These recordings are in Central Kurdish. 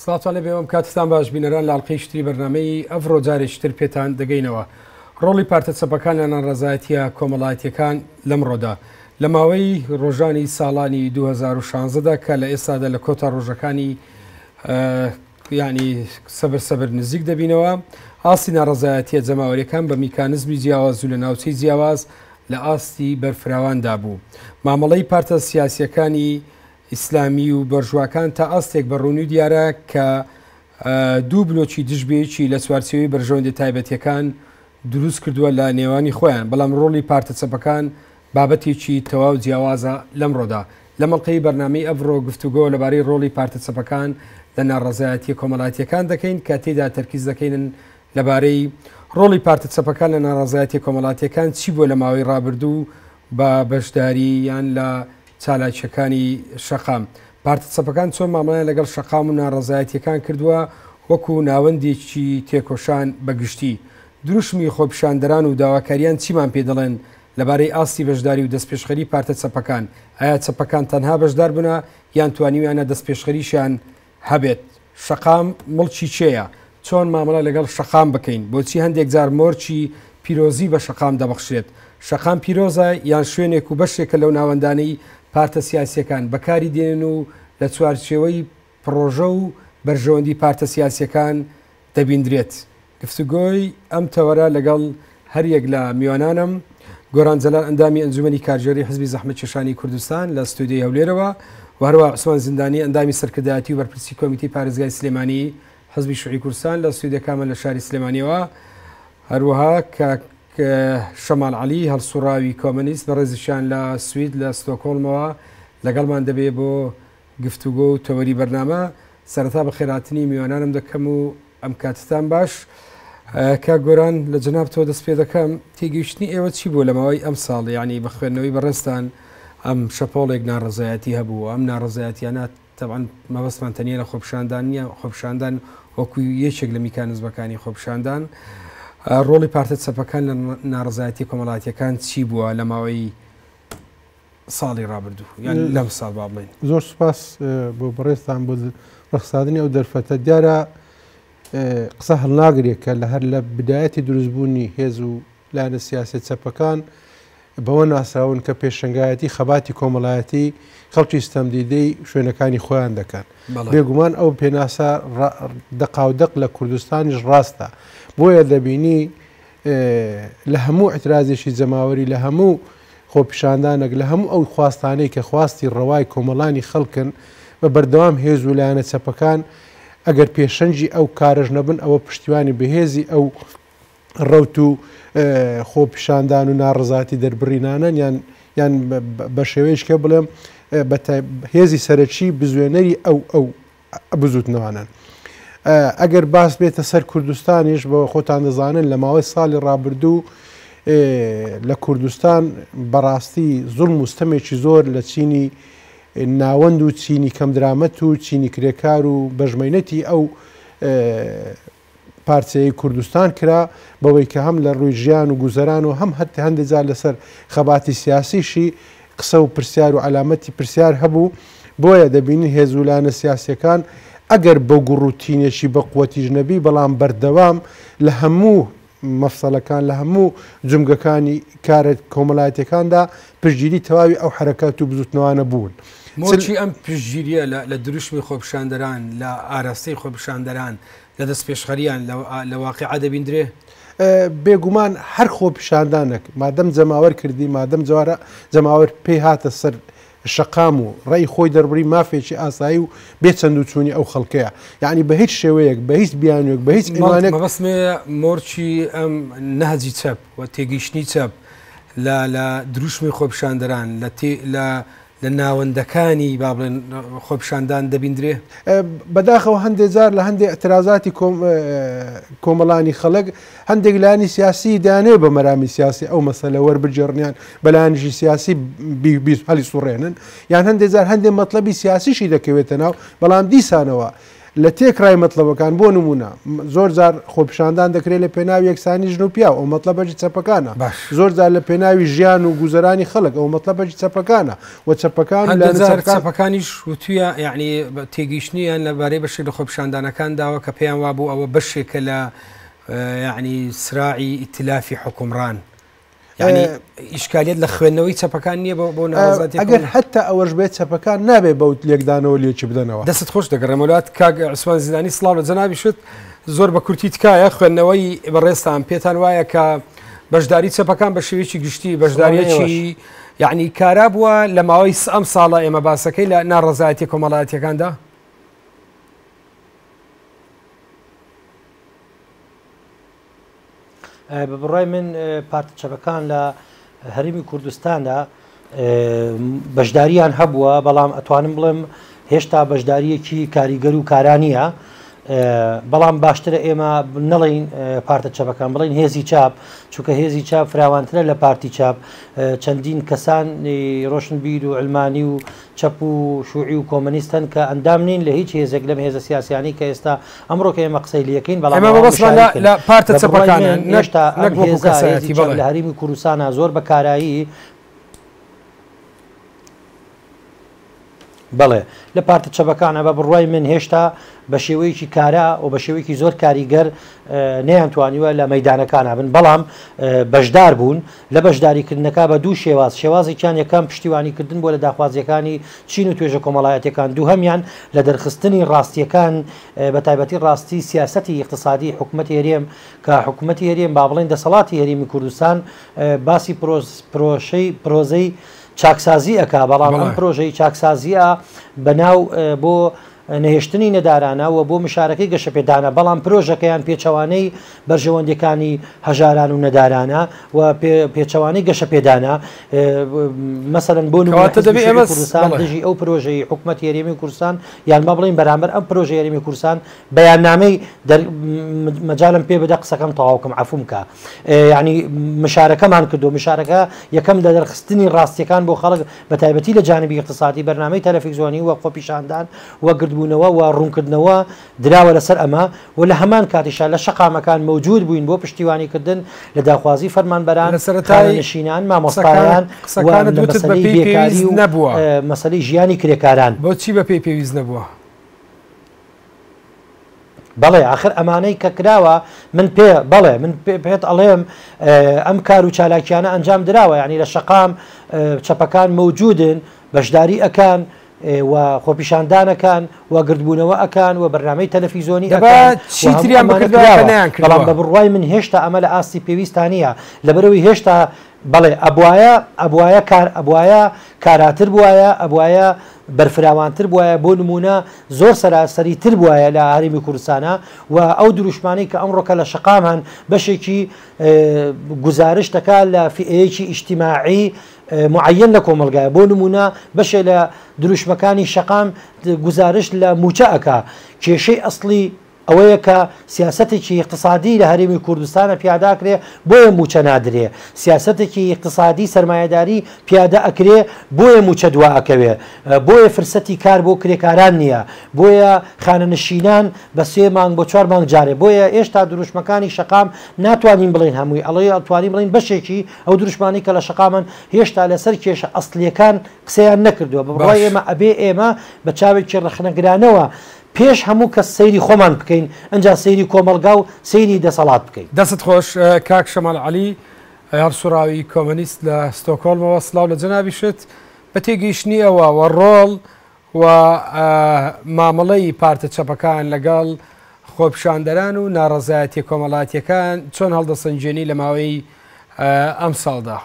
سڵاتوانێ بێوەم کاتتان باش بینەران لاڵقەی شتری بەرنامەی ئەڤڕۆ جارێکتر پێتان دەگەینەوە. ڕۆڵی پارتە چەپەکان لە نانڕەزایەتیە کۆمەڵایەتیەکان لەم ڕۆدا لە ماوەی ڕۆژانی ساڵانی 2016دا کە لە ئێستادا لە کۆتا ڕۆژەکانی ینی سەبەر نزیک دەبینەوە. ئاستی ناڕەزایەتیە جەماوەریەکان بە میکانزمی جیاواز و لە ناوچەی جیاواز لە ئاستی بەرفراواندا بوو. مامەڵەی پارتە سیاسیەکانی ئیسلامی و بەرژواکان تا ئاستێک بەڕوونی دیارە کە دوو بلۆکی دژبێکی لە چوارچێوەی بەرژەوەندی تایبەتیەکان دروست کردووە لە نێوانی خۆیان، بەڵام ڕۆڵی پارتە چەپەکان بابەتێکی تەواو جیاوازە لەم ڕۆدا. لە مەڵقەی بەرنامەی ئەڤڕۆ گفتوگۆ لەبارەی ڕۆڵی پارتە چەپەکان لە ناڕەزایەتی کۆمەڵایەتیەکان دەکەین کە تێدا تەرکیز دەکەین لەبارەی ڕۆڵی پارتە چەپەکان لە ناڕەزایەتی کۆمەڵایەتیەکان چی بووە لە ماوەی ڕابردوو بە بەشداری یان لە چالاکیەکانی شەقام. پارتە چەپەکان چۆن مامەڵەیان لەگەڵ شەقام و ناڕەزایەتیەکان کردووە وەکو ناوەندێکی تێکۆشان بەگشتی. دروشمی خۆپیشاندەران و داواکاریان چیمان پێ دەڵێن لەبارەی ئاستی بەشداری و دەستپێشخەری پارتە چەپەکان؟ ئایا چەپەکان تەنها بەشدار بوونە یان توانیویانە دەستپێشخەریشیان هەبێت؟ شەقام مڵکی چێیە؟ چۆن مامەڵە لەگەڵ شەقام بکەین؟ بۆچی هەندێک جار مۆرچی پیرۆزی بە شەقام دەبەخشێت؟ شەقام پیرۆزە یان شوێنێک و بەشێکە لەو ناوەندانەی پارتە سیاسیەکان بەکاری دێنن و لە چوارچێوەی پرۆژە و بەرژەوەندی پارتە سیاسیەکان دەبیندرێت؟ گفتوگۆی ئەم تەوەرە لەگەڵ هەریەک لە میوانانم گۆران جەلال ئەندامی ئەنجومەنی کارژێری حزبی زەحمەت کێشانی کوردستان لە ستودیۆی هەولێرەوە و هەروە عوسمان زیندانی ئەندامی سەرکردایەتی و بەرپرسی کۆمیتی پارێزگای سلێمانی حزبی شوعی کوردستان لە ستودیۆکەمە لە شاری سلێمانیەوە، هەروەها کە شەمال عەلی هەڵسوڕاوی کۆمەنیست بەڕێزیشان لە سوید لە ستۆکۆڵمەوە لەگەڵمان دەبێ بۆ گفتوگۆ و تەوەری بەرنامە. سەرەتا بە خێراتنی میوانانم دەکەم و ئەم کاتتان باش. کا گۆران لە جەناب تۆ دەست پێ دەکەم، تێگەیشتنی ئێوە چی بوو لە ماوەی ئەم ساڵ، یعنی بە خوێندنەوەی بەڕێستان ئەم شەپۆڵێک ناڕەزایەتی هەبوو، ئەم ناڕەزایەتیانە تەبعاً مەبەستمان تەنیا لە خۆپیشاندان نیە، خۆپیشاندان وەکو یەکێک لە میکانزمەکانی خۆپیشاندان. ڕۆڵی پارتە چەپەکان لە ناڕەزایەتی کۆمەڵایەتیەکان چی بووە لە ماوەی ساڵی ڕابردوو یان لەم ساڵ با بڵێن؟ زۆر سوپاس بۆ بەڕێستان بۆ ڕخساندنی ئەو دەرفەتە. دیارە قسە هەڵناگرێت کە لە هەر لە بدایەتی دروستبوونی هێز و لایەنە سیاسەت چەپەکان بەوە ناسراون کە پێشنگایەتی خەباتی کۆمەڵایەتی خەڵکی ستەمدیدەی شوێنەکانی خۆیان دەکەن. بێگومان ئەو پێناسا دەقاودەق لە کوردستانیش ڕاستە، بۆیە دەبینی لە هەموو ئەترازێکی جەماوەری لە هەموو خۆپیشاندانێک لە هەموو ئەو خواستانەی کە خواستی ڕەوای کۆمەڵانی خەڵکن بە بەردەوام هێز و لایەنە چەپەکان ئەگەر پێشەنجی ئەو کارژ نەبن ئەوە پشتیوانی بەهێزی ئەو ڕەوت و خۆپیشاندان و ناڕزاتی دەربڕینانن یان بە شێوەیەشکە بڵێم هێزی سەرەکی بزوێنەری ئەو بزوتنەوانن. ئەگەر باس بێتە سەر کوردستانیش بە خۆتان دەزانن لە ماوەی ساڵی ڕابردوو لە کوردستان بەڕاستی زوڵم و ستەمێکی زۆر لە چینی ناوەند و چینی کەمدرامەت و چینی کرێکار و بەژمەینەتی ئەو پارچەیە کوردستان کرا بەوەی کە هەم لە ڕووی ژیان و گوزەران و هەم هەندێک جار لەسەر خەباتی سیاسیشی قسە و پرسیار و علامەتی پرسیار هەبوو. بۆیە دەبینی هێزولانە سیاسیەکان ئەگەر بە گوڕوتینێکی بە قووەتی ژنەبی بەڵام بەردەوام لە هەموو مەفسەلەکان لە هەموو جمگەکانی کارە کۆمەڵایەتەکاندا پشتگیری تەواوی ئەو حرەکات و بزوتنەوانە بوون. مۆچی ئەم پشتگیریە لە دروشمی خۆپیشاندەران لە ئاراستەی خۆپیشاندەران لە دەستپێشخەریان لە واقعە دەبیندرێ؟ بێگومان هەر خۆپیشاندانێک مادەم جەماوەر کردی مادەم جوارە جەماوەر پێی هاتە سەر شەقام و ڕێی خۆی دەربڕی مافێکی ئاسایی و بێ چەند و چوونی ئەو خەڵکەیە، یعنی بە هیچ شێوەیەک بە هیچ بیانوێک بە هیچ ئیمانێک مەبەستمێ مۆرچی ئەم نەهجی چەپ و تێگەیشتنی چەپ لە دروشمی خۆپیشاندەران لە لە ناوەندەکانی با بڵێن خۆپیشاندان دەبیندرێ بەداخەوە هەندێک جار لە هەندێک اعتراضاتی کۆمەڵانی خەڵک هەندێک لایانی سیاسی دانێ بە مەرامی سیاسی ئەو مەسەلە وەربجێڕنیان بەلایەنیشی سیاسی هەلی سوڕێنن یان هەندێک جار هەندێک مەطلبی سیاسیشی دەکەوێتە ناو بەڵام دیسانەوە لە تێکڕای مەطلبەکان بۆ نمونە زۆر جار خۆپیشاندان دەکرێت لە پێناوی یەکسانی ژن و پیا ئەو مەطلبەجی چەپەکانە زۆر جار لە پێناوی ژیان و گوزەرانی خەڵک ئەو مەطلبەجی چەپەکانە و چەپەکان چەپەکانیش وتویە یعنی تێگەیشتنیان لەبارەی بەشێک لە خۆپیشاندانەکان داوە کە پێیان وابوو ئەوە بەشێکە لە یعنی سراعی ئیتلافی حکومڕان یعنی ئیشکالیت لە خوێندنەوەی چەپەکان نییە بۆ ناڕازاتی ئەگەر حتا ئەوەش بێت چەپەکان نابێ بەوت لێکدانەوە لێکی بدەنەوە دەست خۆش دەگەڕێمەولات کاک عوسمان زیدانی سڵاو لە جەنابی شت زۆر بە کورتی تکایە خوێندنەوەی بەڕێستان پێتان وایە کە بەشداری چەپەکان بە شێوەیەکی گشتی بەشداریەکی یعنی کارا بووە لە ماوەی ئەم ساڵە ئێمە باسەکەی لە ناڕەزایەتی کۆمەڵایەتیەکاندا بە بڕای من پارتە چەپەکان لە هەرێمی کوردستاندا بەشداریان هەبووە بەڵام ئەتوانم بڵێم هێشتا بەشداریەکی کاریگەر و کارانیە بەڵام باشترە ئێمە نەڵین پارتە چەپەکان بڵین هێزی چاپ چونکە هێزی چاپ فراوانترە لە پارتی چاپ چەندین کەسان ڕۆشنبیر و علمانی و چەپ و شوعی و کۆمەنیستن کە ئەندام نین لە هیچ هێزێک لەم هێزە سیاسیانی کە ئێستا ئەمڕۆ کە ئێمە قسەی لەکەین بەڵام لە پارتە چەپەکان هێشتا لە هەرێمی کوردستانە زۆر بە کارایی بەڵێ لە پارتە چەپەکانە بە بڕوای من هێشتا بە شێوەیەکی کارا و بە شێوەیەکی زۆر کاریگەر نەیانتوانیوە لە مەیدانەکان بن بەڵام بەشدار بوون لە بەشداریکردنەکە بە دوو شێوازێکیان یەکەم پشتیوانیکردن بۆ لە داخوازیەکانی چین و توێژە کۆمەڵایەتەکان دووهەمیان لە دەرخستنی ڕاستیەکان بە تایبەتی ڕاستی سیاسەتی اقتصادی حکوومەتی هەرێم کە حکوومەتی هەرێم با بڵێن دەسەڵاتی هەرێمی کوردستان باسی پرۆزەی چاکسازی ئەکا بەڵام ئەم پرۆژەی چاکسازیە بەناو بۆ نەهێشتنی نەدارانە و بۆ مشارەکەی گەشەپێدانە بەڵام پرۆژەکەیان پێچەوانەی بەرژەوەندەکانی هەژاران و نەدارانە و پێچەوانەی گەشەپێدانە مەسەرەن بۆ کوردستان دژی ئەو پرۆژەی حکوومەتی هەرێمی کوردستان یان مە بڵین بەرامبەر ئەم پرۆژەی هەرێمی کوردستان بەیاننامەی مەجالم پێ بدە قسەکەم تەواوکەم عەفوم کە یعنی مشارەکەمان کردو مشارەکە یەکەم لە دەرخستنی ڕاستیەکان بۆ خەڵک بە تایبەتی لە جانبی اقتصادی بەرنامەی تەلەڤیزیۆنی و خۆپیشاندان و گردبوونەوە و ڕوونکردنەوە دراوە لەسەر ئەمە و لە هەمان کاتیشا لە شەقامەکان مەوجود بووین بۆ پشتیوانیکردن لە داخوازی فەرمانبەران نشینان مامۆستایان بێکاری و مەسەلەی ژیانی کرێکاران بۆچی بە پێی پێویست نەبووە بەڵێ آخر ئەمانەی کە کراوە من بەڵێ من پێت ئەڵێم ئەم کار و چالاکیانە ئەنجام دراوە یعنی لە شەقام چەپەکان مەوجودن بەشداری ئەکان و خۆپیشاندانەکان و گردبوونەوە ئەکان و بەرنامەی تەلەڤیزیۆنی بەڵام بە بڕوای من هێشتا ئەمە لە ئاستی پێویستانە لەبەرەوەی هێشتا بەڵێ ئەبوایە کاراتر بواە ئەبوایە بەرفراوانتر بواە بۆ نمونە زۆر سەراسەریتر بواە لە هەرێمی کوردستانە و ئەو دروشمانی کە ئەمڕۆکە لە شەقامان بەشێکی گزارش دەکا لە فئەیەکی ئیجتیماعی معەن لە کۆمەلگایە بۆ نمونە بەشێ لە دروشمەکانی شەقام گزارش لە موچە ئەکا کێشەی ئەسڵی ئەوەیە کە سیاسەتێکی اقتصادی لە هەرێمی کوردستانە پیاداکرێ بۆیە موچە نادرێ سیاسەتێکی اقتصادی سەرمایه‌داری پیادە ئەکرێ بۆیە موچە دوا ئەکەوێ بۆیە فرسەتی کار بۆ کرێکاران نییە بۆیە خانەنشینان بە 3 مانگ بۆ 4 مانگ جارێ بۆیە ئێشتا دروشمەکانی شەقام ناتوانین بڵین هەمووی ئەڵێ ئەتوانین بڵین بەشێکی ئەو دروشمانی کە لە شەقامن هێشتا لەسەر کێشە ئەسڵیەکان قسەیان نەکردووە بەڵای ئێمە ئەبێ ئێمە بە چاوێکی ڕەخنەگرانەوە پێش هەموو کەس سەیری خۆمان بکەین ئەنج سەیری کۆمەلگا و سەیری دەسەڵات بکەین دەست خۆش کاک شەمال عەلی هەرسوراوی کۆمەنیست لە ستۆکۆڵمەوە سڵاو لە جەنابی شت بە تێگەیشتنیەوە و ڕۆڵ و مامەڵەی پارتە چەپەکان لەگەڵ خۆپیشاندەران و ناڕەزایەتی کۆمەڵایەتیەکان چۆن هەڵدەسەنجێنی لە ماوەی ئەم ساڵدا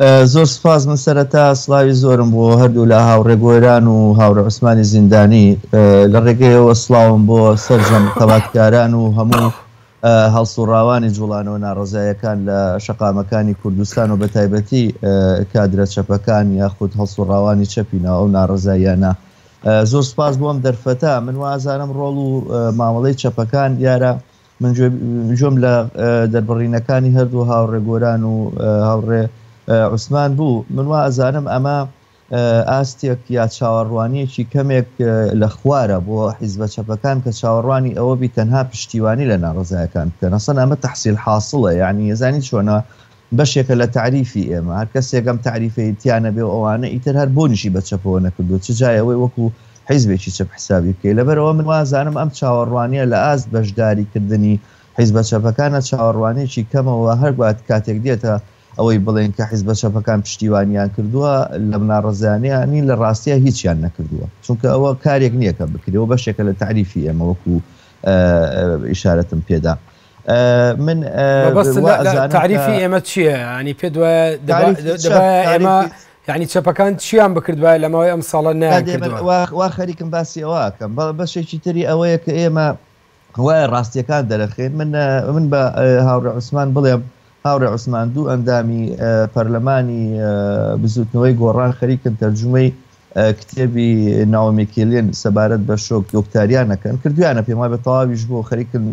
زۆر سپاس من سەرەتا سڵاوی زۆرم بۆ هەردوو لە هاوڕێگۆیران و هاوڕێ عوسمانی زیندانی لە ڕێگەیەوە سڵاوم بۆ سەرجەم تەباتکاران و هەموو هەڵسوڕاوانی جوڵانەوە ناڕزایەکان لە شەقامەکانی کوردستان و بە تایبەتی کادرە چەپەکان یاخود هەڵسوڕاوانی چەپینەوە ئەو ناڕزاییانە. زۆر سپاس بۆم دەرفەتە من وازانم ڕۆڵ و مامەڵەی چەپەکان دیارە من جۆم لە دەربڕینەکانی هەردوو هاوڕێگۆران و هاوڕێ عوسمان بوو من وازانم ئەمە ئاستێک یا چاوەڕوانیەکی کەمێک لە خوارە بۆ حیزبە چەپەکان کە چاوەڕوانی ئەوە بی تەنها پشتیوانی لە ناڕزایەکان بکەن ئەسڵ ئەمە تەحسیل حاصڵە یعنی ێزانی چۆنە بەشێکە لە تعریفی ئێمە هەر کەسێکم تعریفی تیانە بێ ئەوانە ئیتر هەر بۆنیشی بە چەپەوە نەکردو چ جایەوەی وەکو حیزبێکی چەپ حسابی بکەی لەبەرەوە من وازانم ئەم چاوەڕوانیە لە ئاست بەشداریکردنی حیزبە چەپەکانە چاوەڕوانێکی کەمەوە هەر کاتێک دێتە ئەوەی بڵێن کە حیزبە چەپەکان پشتیوانیان کردووە لە ناڕزانیانی لە ڕاستیە هیچیان نەکردووە چونکە ئەوە کارێک نییە کە بکرێەوە بەشێکە لە تعریفی ئێمە وەکو ئیشارەتم پێدا. من تعریفی ئێمە چییە؟ ینی پێ دەبای ئێمە یعنی چەپەکان چیان بکردوایە لەماوەی ئەم ساڵە وا خەریکم باسی ئەوەکەم بەشێکی تری ئەوەیە کە ئێمە وایە ڕاستیەکان دەرەخێن من بە هاوڕێ عوسمان بڵێم هاوڕێ عوسمان دوو ئەندامی پەرلەمانی بزوتنەوەی گۆڕان خەریکن تەرجمەی کتێبی ناومیکێلێن سەبارەت بە شۆک دۆکتاریانەکەن کردویانە پێم وای بە تەواویش بۆ خەریکن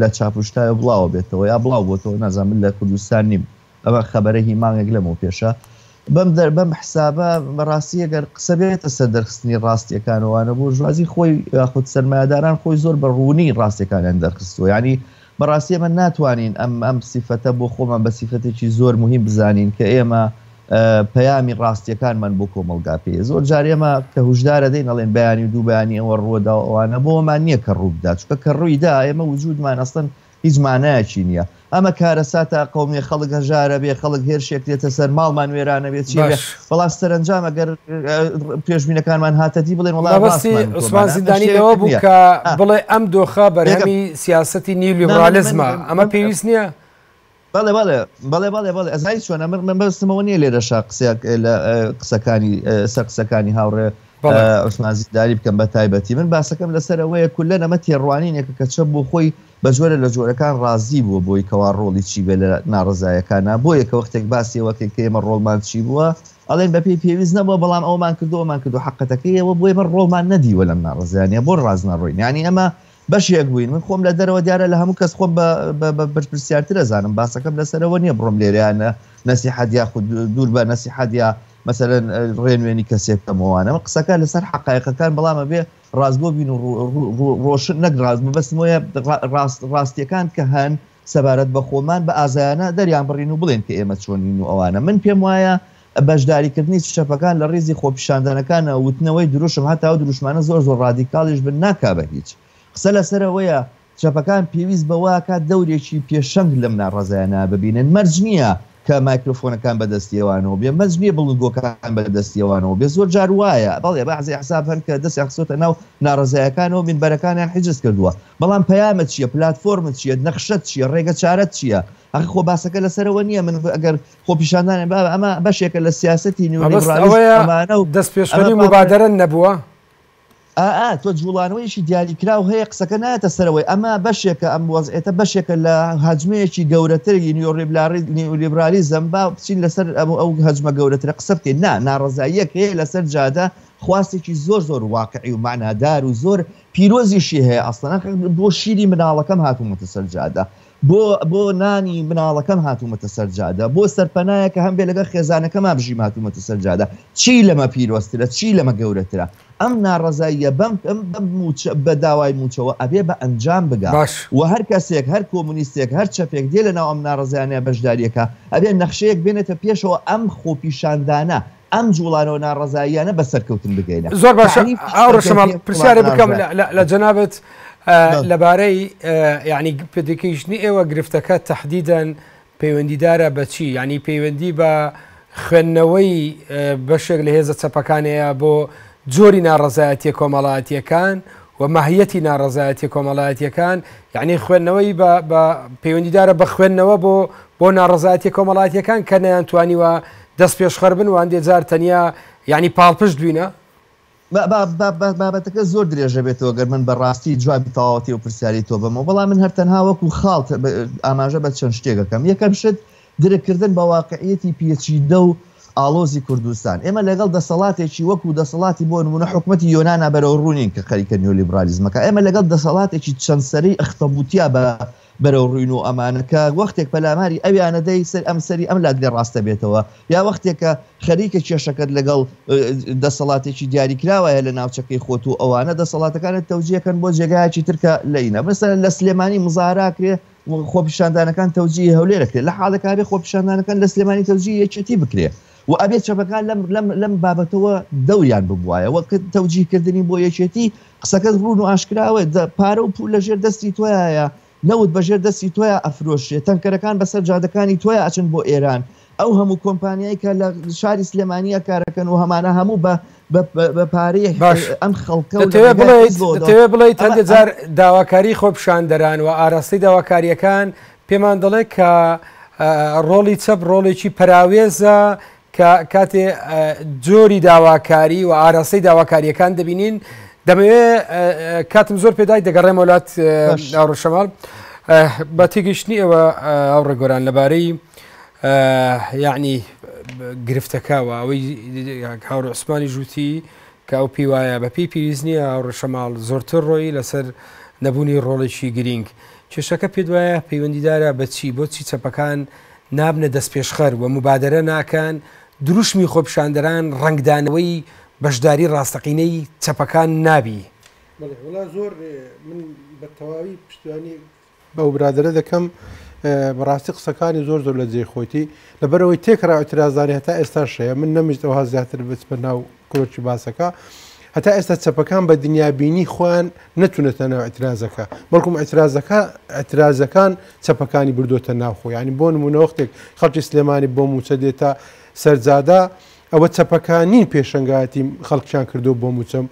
لە چاپشتایە بڵاوە بێتەوە یا بڵاو بۆتەوە نازانم لە کوردستان نیم ئەمە خەبەرە هیمانێک لەمەوە پێشە بەم حسابە بەڕاستی ئەگەر قسە بێتە سەر دەرخستنی ڕاستیەکانەوانە بۆ ژوازی خۆی یاخود سەرمایه‌داران خۆی زۆر بە ڕوونی ڕاستیەکانیان دەرخستووە ینی بەڕاستی ئێمە ناتوانین ئەم سیفەتە بۆ خۆمان بە سیفەتێکی زۆر مهم بزانین کە ئێمە پەیامی ڕاستیەکانمان بۆ کۆمەلگا پێ زۆر جار ئێمە کە هوشدارە دەین ئەڵێن بەیانی و دوو بەیانی ئەوە ڕووەدا ئەوانە بۆمان نییە کە ڕووبدا چکە کە ڕوویدا ئێمە وجودمان ئەستن هیچ مانایەکی نییە ئەمە کارەساتە قەومی خەڵک هەژارە بێ خەڵک هێرشێک دێتە سەر ماڵمان وێرانە بێت چی بەڵام سەرنجام ئەگەر پێشبینەکانمان هاتەتی بڵێن وڵام عوسمان زیندانی لەوە بوو کە بڵێ ئەم دۆخە بەرهەمی سیاسەتی نیولیبرالیزمە ئەمە پێویست نییە؟ بەڵێ ئەزای چۆنە من بەستمەوە نییە لێرەشا لە سەر قسەکانی هاوڕێ عوسمان زیندانی بکەم بە تایبەتی من باسەکەم لەسەر ئەوەیە کولەن ئەمە تێڕوانینێکە کە چەپ بۆ خۆی بە جۆرە لە جۆرەکان ڕازی بووە بۆی کەوا ڕۆڵی چی بێ لە ناڕزایەکانە بۆ یەکە وەختێک باسیەوەکە کە ئێمە ڕۆڵمان چی بووە ئەڵێن بەپێی پێویست نەبووە بەڵام ئەومان کردو حقەتەکەیەوە بۆ ئێمە ڕۆڵمان نەدیوە لەم ناڕزایانە بۆ ڕاز نەڕۆین ینی ئەمە بەشێک بووین من خۆم لە دەرەوە دیارە لە هەموو کەس خۆم بەرپرسیارتر ئەزانم باسەکەم لەسەرەوە نییە بڕۆم لێریانە نەسیحەت یاخود دوور بە نەسیحەت یا مەسەلەن ڕێنوێنی کەسێکەمەوانە قسەکە لەسەر حقایقەکان بەڵامە بێ ڕازبۆ بین و ڕۆشن نەک ڕازمە بەسمۆیە ڕاستیەکان کە هەن سەبارەت بە خۆمان بە ئازایانە دەریان بڕین و بڵێن کە ئێمە چۆنین و ئەوانە من پێم وایە بەشداریکردنی چەپەکان لە ڕێزی خۆپیشاندنەکانە وتنەوەی دروشم هەتا و دروشمانە زۆر ڕادیکاڵیش بن ناکا بە هیچ قسە لەسەرەوەیە چەپەکان پێویست بەوە کات دەورێکی پێشەنگ لەم ناڕزایانە ببینن مەرج نییە کە مایکرۆفۆنەکان بەدەستیەوانەوە بێ مەرج نییە بڵنگۆکان بەدەستیەوانەوە بێ زۆر جار وایە بەڵێ بەعزی حساب هەن کە دەستی خسۆتە ناو ناڕزایەکانەوە منبەرەکانیان حجز کردووە بەڵام پەیامت چییە پلاتفۆرمت چییە نەخشەت چییە ڕێگە چارەت چییە ئەخ خۆ باسەکە لەسەرەوە نییە من ئەگەر خۆپیشاندانێ ئەمە بەشێکە لە سیاسەتی نیولیبرالیزمە و دەست پێشخەری مبادرە نەبووە تۆ جوڵانەوەیشی دیاریکراو هەیە قسەکە نایەتە سەرەوەی ئەمە بەشێکە ئەم وەزعێتە بەشێکە لە هەجمەیەکی گەورەتری نیولیبرالیزم با بچین لەسەر ئەو هەجمە گەورەترە قسە بکەین ناڕزاییەک هەیە لەسەر جادە خواستێکی زۆر واقعی و معنادار و زۆر پیرۆزیشی هەیە ئەسڵەن بۆ شیری مناڵەکەم هاتوومەتە سەر جادە بۆ نانی مناڵەکەم هاتوومەتە سەر جادە بۆ سەرپەنایەکە هەم بێ لەگە خێزانەکەما بژیم هاتوومەتە سەر جادە چی لەمە پیرۆسترە چی لەمە گەورەترە ئەم ناڕزاییە بە داوای موچەوە ئەبێ بە ئەنجام بگا و هەر کەسێک هەر کۆمونیستێک هەر چەپێک دێ لەناو ئەم ناڕزایانەیە بەشداریەکە ئەبێ نەخشەیەک بێنێتە پێشەوە ئەم خۆپیشاندانە ئەم جوڵانەوە ناڕزاییانە بەسەرکەوتن بگەینە زۆر باشە ئاڕشەمە پرسیارە بکەم لە جەنابەت لەبارەی یعنی پێدەکەیشتنی ئێوە گرفتەکە تەحدیدەن پەیوەندیدارە بە چی ینی پەیوەندی بە خوێندنەوەی بەشێک لە هێزە چەپەکانەیە بۆ جۆری ناڕزایەتی کۆمەڵایەتیەکان و ماهیەتی ناڕزایەتی کۆمەڵایەتیەکان یعنی خوێندنەوەی بە پەیوەندیدارە بە خوێندنەوە بۆ ناڕزایەتی کۆمەڵایەتیەکان کە نەیانتوانیوە دەست پێشخەر بن و هەندێک جار تەنیا یعنی پاڵپشت دوینە بابەتەکە زۆر درێژە بێتەوە گەر من بەڕاستی جوابی تەواوەتی و پرسیاری تۆ بمەوە بەڵام من هەرتەنها وەکو خاڵ ئاماژە بە چەند شتێکەکەم یەکەم شت درێکردن بە واقعیەتی پێچیدە و ئالۆزی کوردستان ئێمە لەگەڵ دەسەڵاتێکی وەکو دەسەڵاتی بۆ نمونە حکومەتی یۆنانا بەرەو ڕوونین کە خەریکە نیۆلیبرالیزمەکە ئێمە لەگەڵ دەسەڵاتێکی چەند سەرەی ئەختەبوتیا بەرەو ڕوین و ئەمانەکە وەختێک پەلاماری ئەویانەدەی سەر ئەم سەری ئەم لادێ ڕاستە بێتەوە یا وەختێکە خەریکە کێشەکەت لەگەڵ دەسەڵاتێکی دیاریکراوایە لە ناوچەکەی خۆت و ئەوانە دەسەڵاتەکانت تەوجیهکەن بۆ جێگایکی ترکە لەینە مەسەلەن لە سلێمانی مزاراکرێ خۆپیشاندانەکان تەوجیهی هەولێرەکرێت لە حاڵەکە خۆپیشاندانەکان لە سلێمانی تەوجیهی یەکێتی بکرێ و ئەبێت چەپەکان لەم بابەتەوە دەوریان ببوایە وەک تەوجیهکردنی بۆ یەکێتی قسەکەت ڕوون و ئاشکراوە پارە و پول لەژێر دەستی تۆیە نەوت بەژێر دەستی تۆیە ئەفرۆشێت تەنکەرەکان بەسەر جادەکانی تۆیە ئەچن بۆ ئێران ئەو هەموو کۆمپانیایی کە لە شاری سلێمانیە کارەکەن و هەمانە هەموو بە پارەیە ئەم خەڵکە دەتەوێت بڵێیت هەندێک جار داواکاری خۆپیشاندەران و ئاراستی داواکاریەکان پێمان دەڵێت کە ڕۆڵی چەپ ڕۆڵێکی پەراوێزە کە کاتێ جۆری داواکاری و ئاراستی داواکاریەکان دەبینین دەمەوێت کاتم زۆر پێدای دەگەڕێم وڵات ئاوڕۆشەماڵ بە تێگەیشتنی ئەوە ئەو ڕێگۆران لەبارەی یعنی گرفتەکەوە ئەوەی هاوڕ عوسمانی ژووتی کە ئەو پێی وایە بە پێی پێویست نییە ئاوڕۆشەماڵ زۆرتر ڕۆی لەسەر نەبوونی ڕۆڵێکی گرنگ کێشەکە پێ وایە پەیوەندیدارە بەچی بۆچی چەپەکان نابنە دەست پێشخەر و مبادرە ناکەن دروشمی خۆپیشاندەران ڕنگدانەوەی بەشداری ڕاستەقینەی چەپەکان نابی زۆر من بە تەواوی پشتیوانی بەو برادرە دەکەم بەڕاستی قسەکانی زۆر زۆر لە جێ خۆتی لەبەرەوەی تێکرا ئەترازانی هەتا ئێستا شەیە من نەمیشتەوەها زیاتر بچ بە ناو کۆچی باسەکە هەتا ئێستا چەپەکان بە دنیابینی خۆیان نەتونێتە ناو ئەترازەکە بەڵکوم ئەترازەکان چەپەکانی بردوتە ناوخۆ ینی بۆ نمونە وەختێک خەڵکی سلێمانی بۆ موچە دێتە سەرجادا ئەوە چەپەکانین پێشنگاتی خەڵکیان کردو بۆ موچەم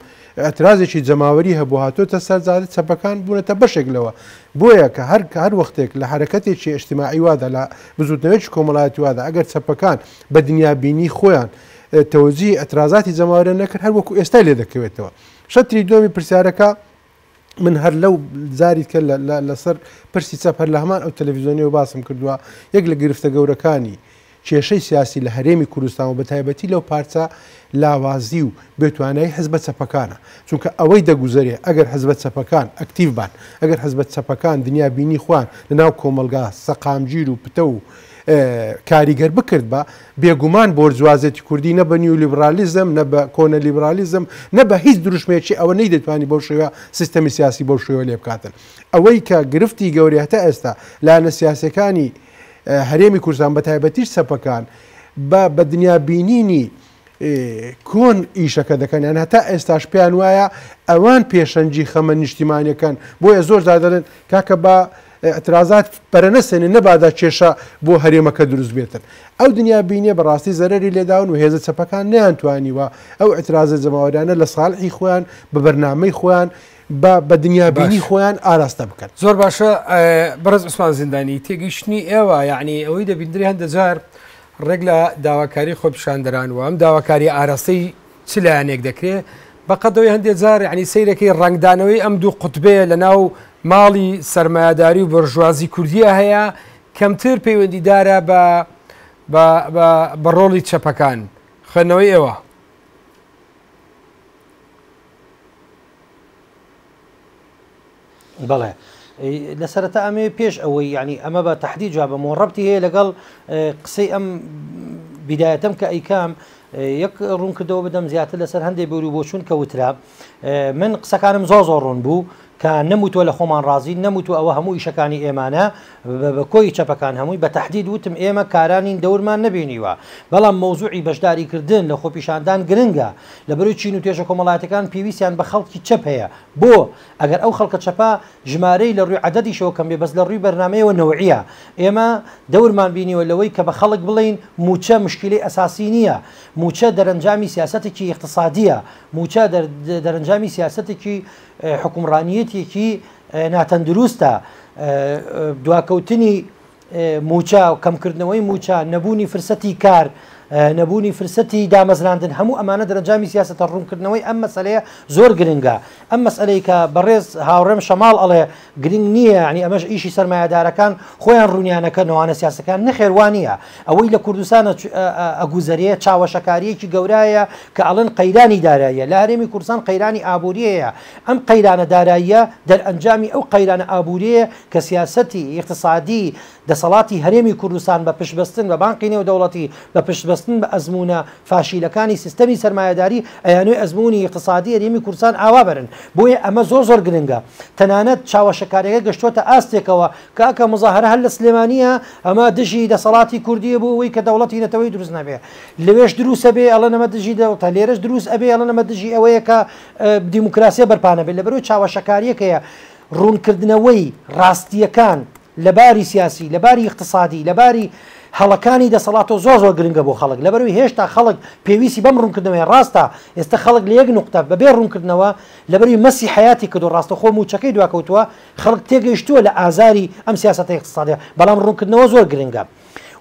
ئەترازێکی جەماوەری هەبوو هاتۆتە سەرجادە چەپەکان بوونەتە بەشێک لەوە بۆیە کە هەر وەختێک لە حرەکەتێکی ئیجتیماعی وادا لە بزوتنەوەیکی کۆمەڵایەتی وادا ئەگەر چەپەکان بە دنیابینی خۆیان تەوەجی ئەترازاتی جەماوەرە نەکرد هەر وەکو ئێستا لێ دەکەوێتەوە شەتری دومی پرسیارەکە من هەر لەو زاری کە لەسەر پرسی چەپ هەر لە هەمان ئەو تەلەڤیزیۆنیەوە باسم کردووە یەک لە گرفتە گەورەکانی کێشەی سیاسی لە هەرێمی کوردستان و بە تایبەتی لەو پارچە لاوازی و بێتوانایی حزبە چەپەکانە چونکە ئەوەی دەگوزارێ ئەگەر حزبە چەپەکان ئەکتیڤ بان ئەگەر حزبە چەپەکان دنیابینی خوان لەناو کۆمەلگا سەقامگیر و پتە و کاریگەر بکرد بە بێگومان بۆرجوازێتی کوردی نە بە نیولیبرالیزم نە بە کۆنە لیبرالیزم نە بە هیچ دروشمێکی ئەوە نەی دەتوانانی بەو شێوە سیستەمی سیاسی بەو شێوە لێ بکاتن ئەوەی کە گرفتی گەوری هەتا ئێستا لاەنە سیاسەکانی هەرێمی کوردستان بە تایبەتیش سەپەکان بە دنیابینینی کۆن ئیشەکە دەکەن هەتا ئێستاش پێیان وایە ئەوان پێشەنجی خەمە نیشتیمانیەکان بۆیە زۆر دادەڵێن کاکە بە ئەترازات پەرەنەسێنێ نەبادا کێشە بۆ هەرێمەکە دروست بێتن ئەو دنیابینیە بەڕاستی زەرری لێداون و هێزە چەپەکان نەیانتوانیوە ئەو ئەترازە جەماوەدانە لە ساڵحی خۆیان بە بەرنامەی خۆیان بە دنیابینی خۆیان ئاراستە بکەن زۆر باشە بەڕێز عوسمان زیندانی تێگەیشتنی ئێوە یعنی ئەوەی دەبیندری هەندە جار ڕێک لە داواکاری خۆپیشاندەران و ئەم داواکاری ئاراستی چ لایەنێک دەکرێت بەقەدەوەی هەندێک جار یعنی سەیرەکەی ڕنگدانەوەی ئەم دوو قوتبەیە لە ناو ماڵی سەرمایه‌داری و بەرژوازی کوردیە هەیە کەمتر پەیوەندیدارە بە ڕۆڵی چەپەکان خوێندنەوەی ئێوە بەڵێ لە سەرەتا ئەمێ پێش ئەوەی ینی ئەمە بە تەحدید جواب بەمەوە ڕەبتی هەیە لەگەڵ قسەی ئەم بیدایەتەم کە ئەیکام یەک ڕوونکردەوە بدەم زیاتر لەسەر هەندێک بۆری بۆچوون کە وترا من قسەکانم زۆر ڕوون بوو کە نەموتوە لە خۆمان ڕازی نەموتوە ئەوە هەموو ئیشەکانی ئێمانە بە کۆی چەپەکان هەمووی بە تەحدید وتم ئێمە کارانین دەورمان نبینیوە بەڵام مەوزوعی بەشداریکردن لە خۆپیشاندان گرنگە لەبەرەوەی چین و توێژە کۆمەڵاتەکان پێویستیان بە خەڵکی چەپ هەیە بۆ ئەگەر ئەو خەڵکە چەپە ژمارەی لە ڕووی عەدەدیشەوە کەم بێ بەس لە ڕووی بەرنامەیەوە نەوعیە ئێمە دەورمان بینیوە لەوەی کە بە خەڵک بڵین موچە مشکلەی ئەساسی نییە موچە دەرەنجامی سیاسەتێکی اقتصادیە موچە دەرەنجامی سیاسەتێکی حکومڕانیەتێکی ناتەندروستە دواکەوتنی موچە و کەمکردنەوەی موچە نەبوونی فرسەتی کار نەبوونی فرسەتی دامەزراندن هەموو ئەمانە دەرەنجامی سیاسەتە ڕوونکردنەوەی ئەم مەسەلەیە زۆر گرنگە ئەم مەسئلەی کە بەڕێز هاوڕێم شەماڵ ئەڵێ گرنگ نییە ینی ئەمەش ئیشی سەرمایه‌دارەکان خۆیان ڕوونیانەکەنەوەوانە سیاسەکان نەخێوانیە ئەوەی لە کوردستانە ئەگوزەریە چاوەشەکاریەکی گەورایە کە ئەڵەن قەیرانی داراییە لە هەرێمی کوردستان قەیرانی ئابووریەیە ئەم قەیرانە داراییە دەرئەنجامی ئەو قەیرانە ئابووریەیە کە سیاسەتی اقتصادی دەسەڵاتی هەرێمی کوردستان بە پشتبەستن بە بانقی نێودەوڵەتی بە پشتبەستن بە ئەزمونە فاشیلەکانی سیستەمی سەرمایه‌داری ئەیانوێ ئەزمموی اقتصادی هەرێمی کوردستان ئاوا بەرن بۆیە ئەمە زۆر گرنگە تەنانەت چاوەشەکارەکە گەشتوتە ئاستێکەوە کاکە مزاهرە هەر لە سلێمانیە ئەمە دژی دەسەڵاتی کوردیە بوو ئەوەی کە دەوڵەتی نەتەوەی دروست نەبێ لەوێش دروستە بێ ئەڵە نەمە دژی دەوڵەتە لێرەش دروست ئەبێ ئەڵە نەمە دژی ئەوەیە کە دیموکراسیە بەرپانە بێت لەبەرەوەی چاوەشەکاریەکەیە ڕوونکردنەوەی ڕاستیەکان لەباری سیاسی لەباری اقتصادی لەباری هەڵەکانی دەسەڵاتەوە زۆر گرنگە بۆ خەڵک لەبەروی هێشتا خەڵک پێویستی بەم ڕوونکردنەوەی ڕاستە ئێستا خەڵک لە یەک نقطە بەبێ ڕوونکردنەوە لەبەروی مەسی حیاتی کردو ڕاستە خۆ موچەکەی دواکەوتووە خەڵک تێگەیشتووە لە ئازاری ئەم سیاسەتە اقتصادیە بەڵام ڕوونکردنەوە زۆر گرنگە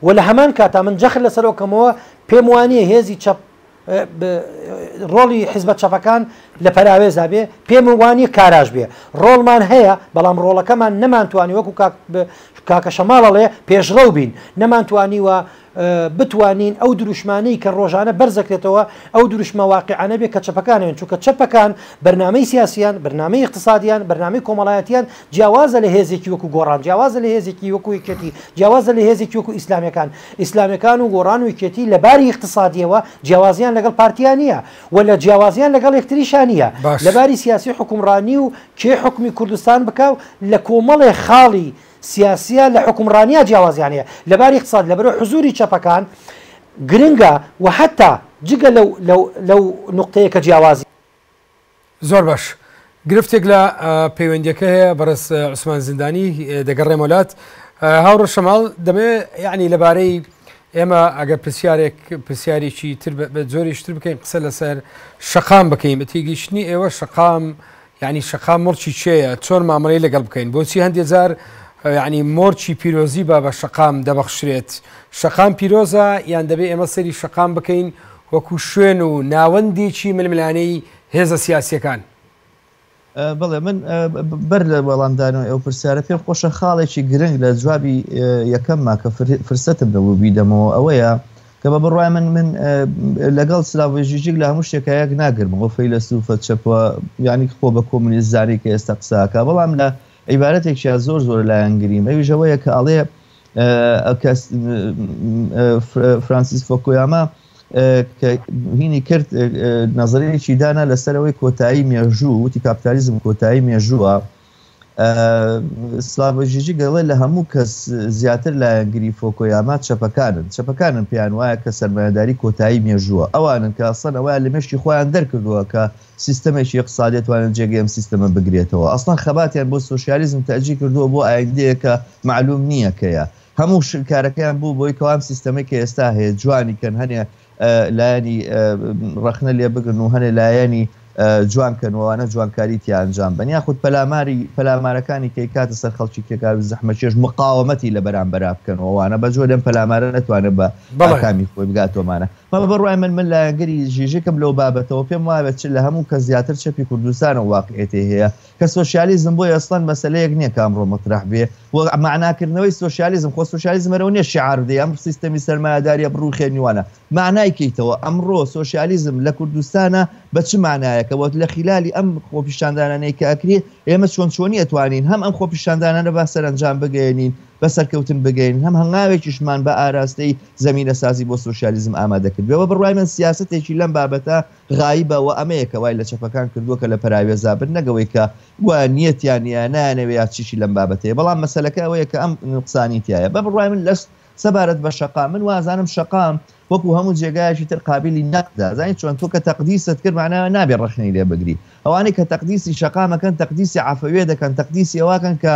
و لە هەمان کاتا من جەخت لەسەرۆکەمەوە پێم وانییە هێزی چەپ ڕۆڵی حیزبە چەپەکان لە پەراوێزا بێ پێم وانییە کاراژ بێ ڕۆڵمان هەیە بەڵام ڕۆڵەکەمان نەمانتوانی وەکو کاکە شەماڵەڵێ پێشڕەو بین نەمانتوانیوە بتوانین ئەو دروشمانەی کە ڕۆژانە بەرزەکرێتەوە ئەو دروشمە واقعانە بێ کە چەپەکانێن چونکە چەپەکان بەرنامەی سیاسیان بەرنامەی اقتصادیان بەرنامەی کۆمەڵایەتیان جیاوازە لە هێزێکی وەکو گۆڕان جیاوازە لە هێزێکی وەکو یەکێتی جیاوازە لە هێزێکی وەکو ئیسلامیەکان و گۆڕان و یەکێتی لەباری اقتصادیەوە جیاوازیان لەگەڵ پارتیان نییە و لە جیاوازیان لەگەڵ یەکتریشان نییە لەباری سیاسی حکومڕانی و کێ حکمی کوردستان بکاو لە کۆمەڵێ خاڵی سیاسیە لە حکومڕانیە جیاوازیانەیە لەباری اقتصاد لەبەرەوە حزوری چەپەکان گرنگە و حتا جگە لەو نقطەیە کە جیاوازی زۆر باش گرفتێک لە پەیوەندیەکە هەیە بەڕێز عوسمان زیندانی دەگەڕێم وڵات هاوڕە شەماڵ دەمێ یعنی لەبارەی ئێمە ئەگەر پرسیارێکی تر بە زۆریشتر بکەین قسە لەسەر شەقام بکەین بە تێگەیشتنی ئێوە شەقام یعنی شەقام مڵکی چێیە چۆن مامەڵەی لەگەڵ بکەین بۆچی هەندێک جار یعنی مۆرچی پیرۆزی بە شەقام دەبەخشرێت شەقام پیرۆزە یان دەبێت ئێمە سەری شەقام بکەین وەکو شوێن و ناوەندێکی ململانەی هێزە سیاسیەکان بەڵێ من بەر لە وەڵامدانەوە ئەو پرسیارە پێم خۆشە خاڵێکی گرنگ لە جوابی یەکەمما کە فرسەتم دەبوو بیدەمەوە ئەوەیە کە بە بڕای من لەگەڵ سلااوێژیجیک لە هەموو شتێکایەک ناگرمەوە فەیلسوفە چەپوە یانی خۆ بە کۆمونیستزاری کە ئێستا قساکە بەڵام لە عیبارەتێکیان زۆر لایەنگریم ئەویژەوەیە کە ئەڵێ فرانسیس فۆکۆیاما کە هینی کرد نەزەرەیەکی دانا لەسەرەوەی کۆتایی مێژوو وتی کاپیتالیزم کۆتایی مێژووە سلااوێژیجی گەڵێ لە هەموو کەس زیاتر لایەنگری فۆکۆیاما چەپەکانن پێیان وایە کە سەرمایه‌داری کۆتایی مێژووە ئەوانن کە ئەسڵەن ئەوە لە مێشتی خۆیان دەرکردووە کە سیستەمێکی اقتصادی توانن جێگەی ئەم سیستەمە بگرێتەوە ئەسڵەن خەباتیان بۆ سۆشیالیزم تەجی کردووە بۆ ئایندەیە کە معلوم نییە کەیە هەموو کارەکەیان بوو بۆی کەوام سیستەمەی کە ئێستا هەیە جوانی کەن هەنێ لایەنی ڕەخنە لێ بگرن و هەنێ لایەنی جوانکەنەوەوانە جوانکاریتی ئەنجام بن یاخود پەلامارەکانی کەی کاتە سەر خەڵکی کێکار زەحمەکێش مقاومەتی لە بەرامبەر بکەنەوەوانە بە جۆ لەم پەلامارە نەتوانێت بە کامی خۆی بگاتۆمانە مە بەڕای من لایەنگەری ژێژێکم لەو بابەتەوە پێم وایە لە هەموو کە زیاتر چەپی کوردستانە واقعێتی هەیە کە سۆشیالیزم بۆی ئەسڵەن مەسەلەیەک نییە کە ئەمڕۆ مەطرح بێ و معناکردنەوەی سۆشیالیزم خۆ سۆشیالیزمەرەوە نیە شعار بدەی ئەم سیستەمی سەرمایه‌داریە بڕوخێنیوانە معنای کەیتەوە ئەمڕۆ سۆشیالیزم لە کوردستانە بە چ معنایەکەوە لە خلالی ئەم خۆپیشاندانانەی کە ئەکرێ ئێمە چۆنچۆنی ئەتوانین هەم ئەم خۆپیشاندانانە بە سەرنجام بگەێنین بەسەرکەوتن بگەین هەم هەنگاوێکیشمان بە ئاراستەی زمینە سازی بۆ سۆشیالیزم ئامادەکردەوە بڕای من سیاستێکی لەم بابەتە غایبەوە ئەمەیەکە وای لە چەپەکان کردووە کە لە پەراوێزا بن نەگەوەی کە گوانیەتیان یانانەوێ یا چیشی لەم بابەتەیە بەڵام مەسەلەکە ئەوەیە کە ئەم نقصانی تایە بە بڕای من لەس سەبارەت بە شەقام من وازانم شەقام وەکو هەموو جێگایشی تر قابلی نەقدا زانین چۆن تۆ کە تەقدیست کرد معناوە نابێ ڕەخنەی لێ بگری ئەوانەی کە تەقدیسی شەقامەکەن تەقدیسی عەفەویە دەکەن تەقدیسی ئەواکەن کە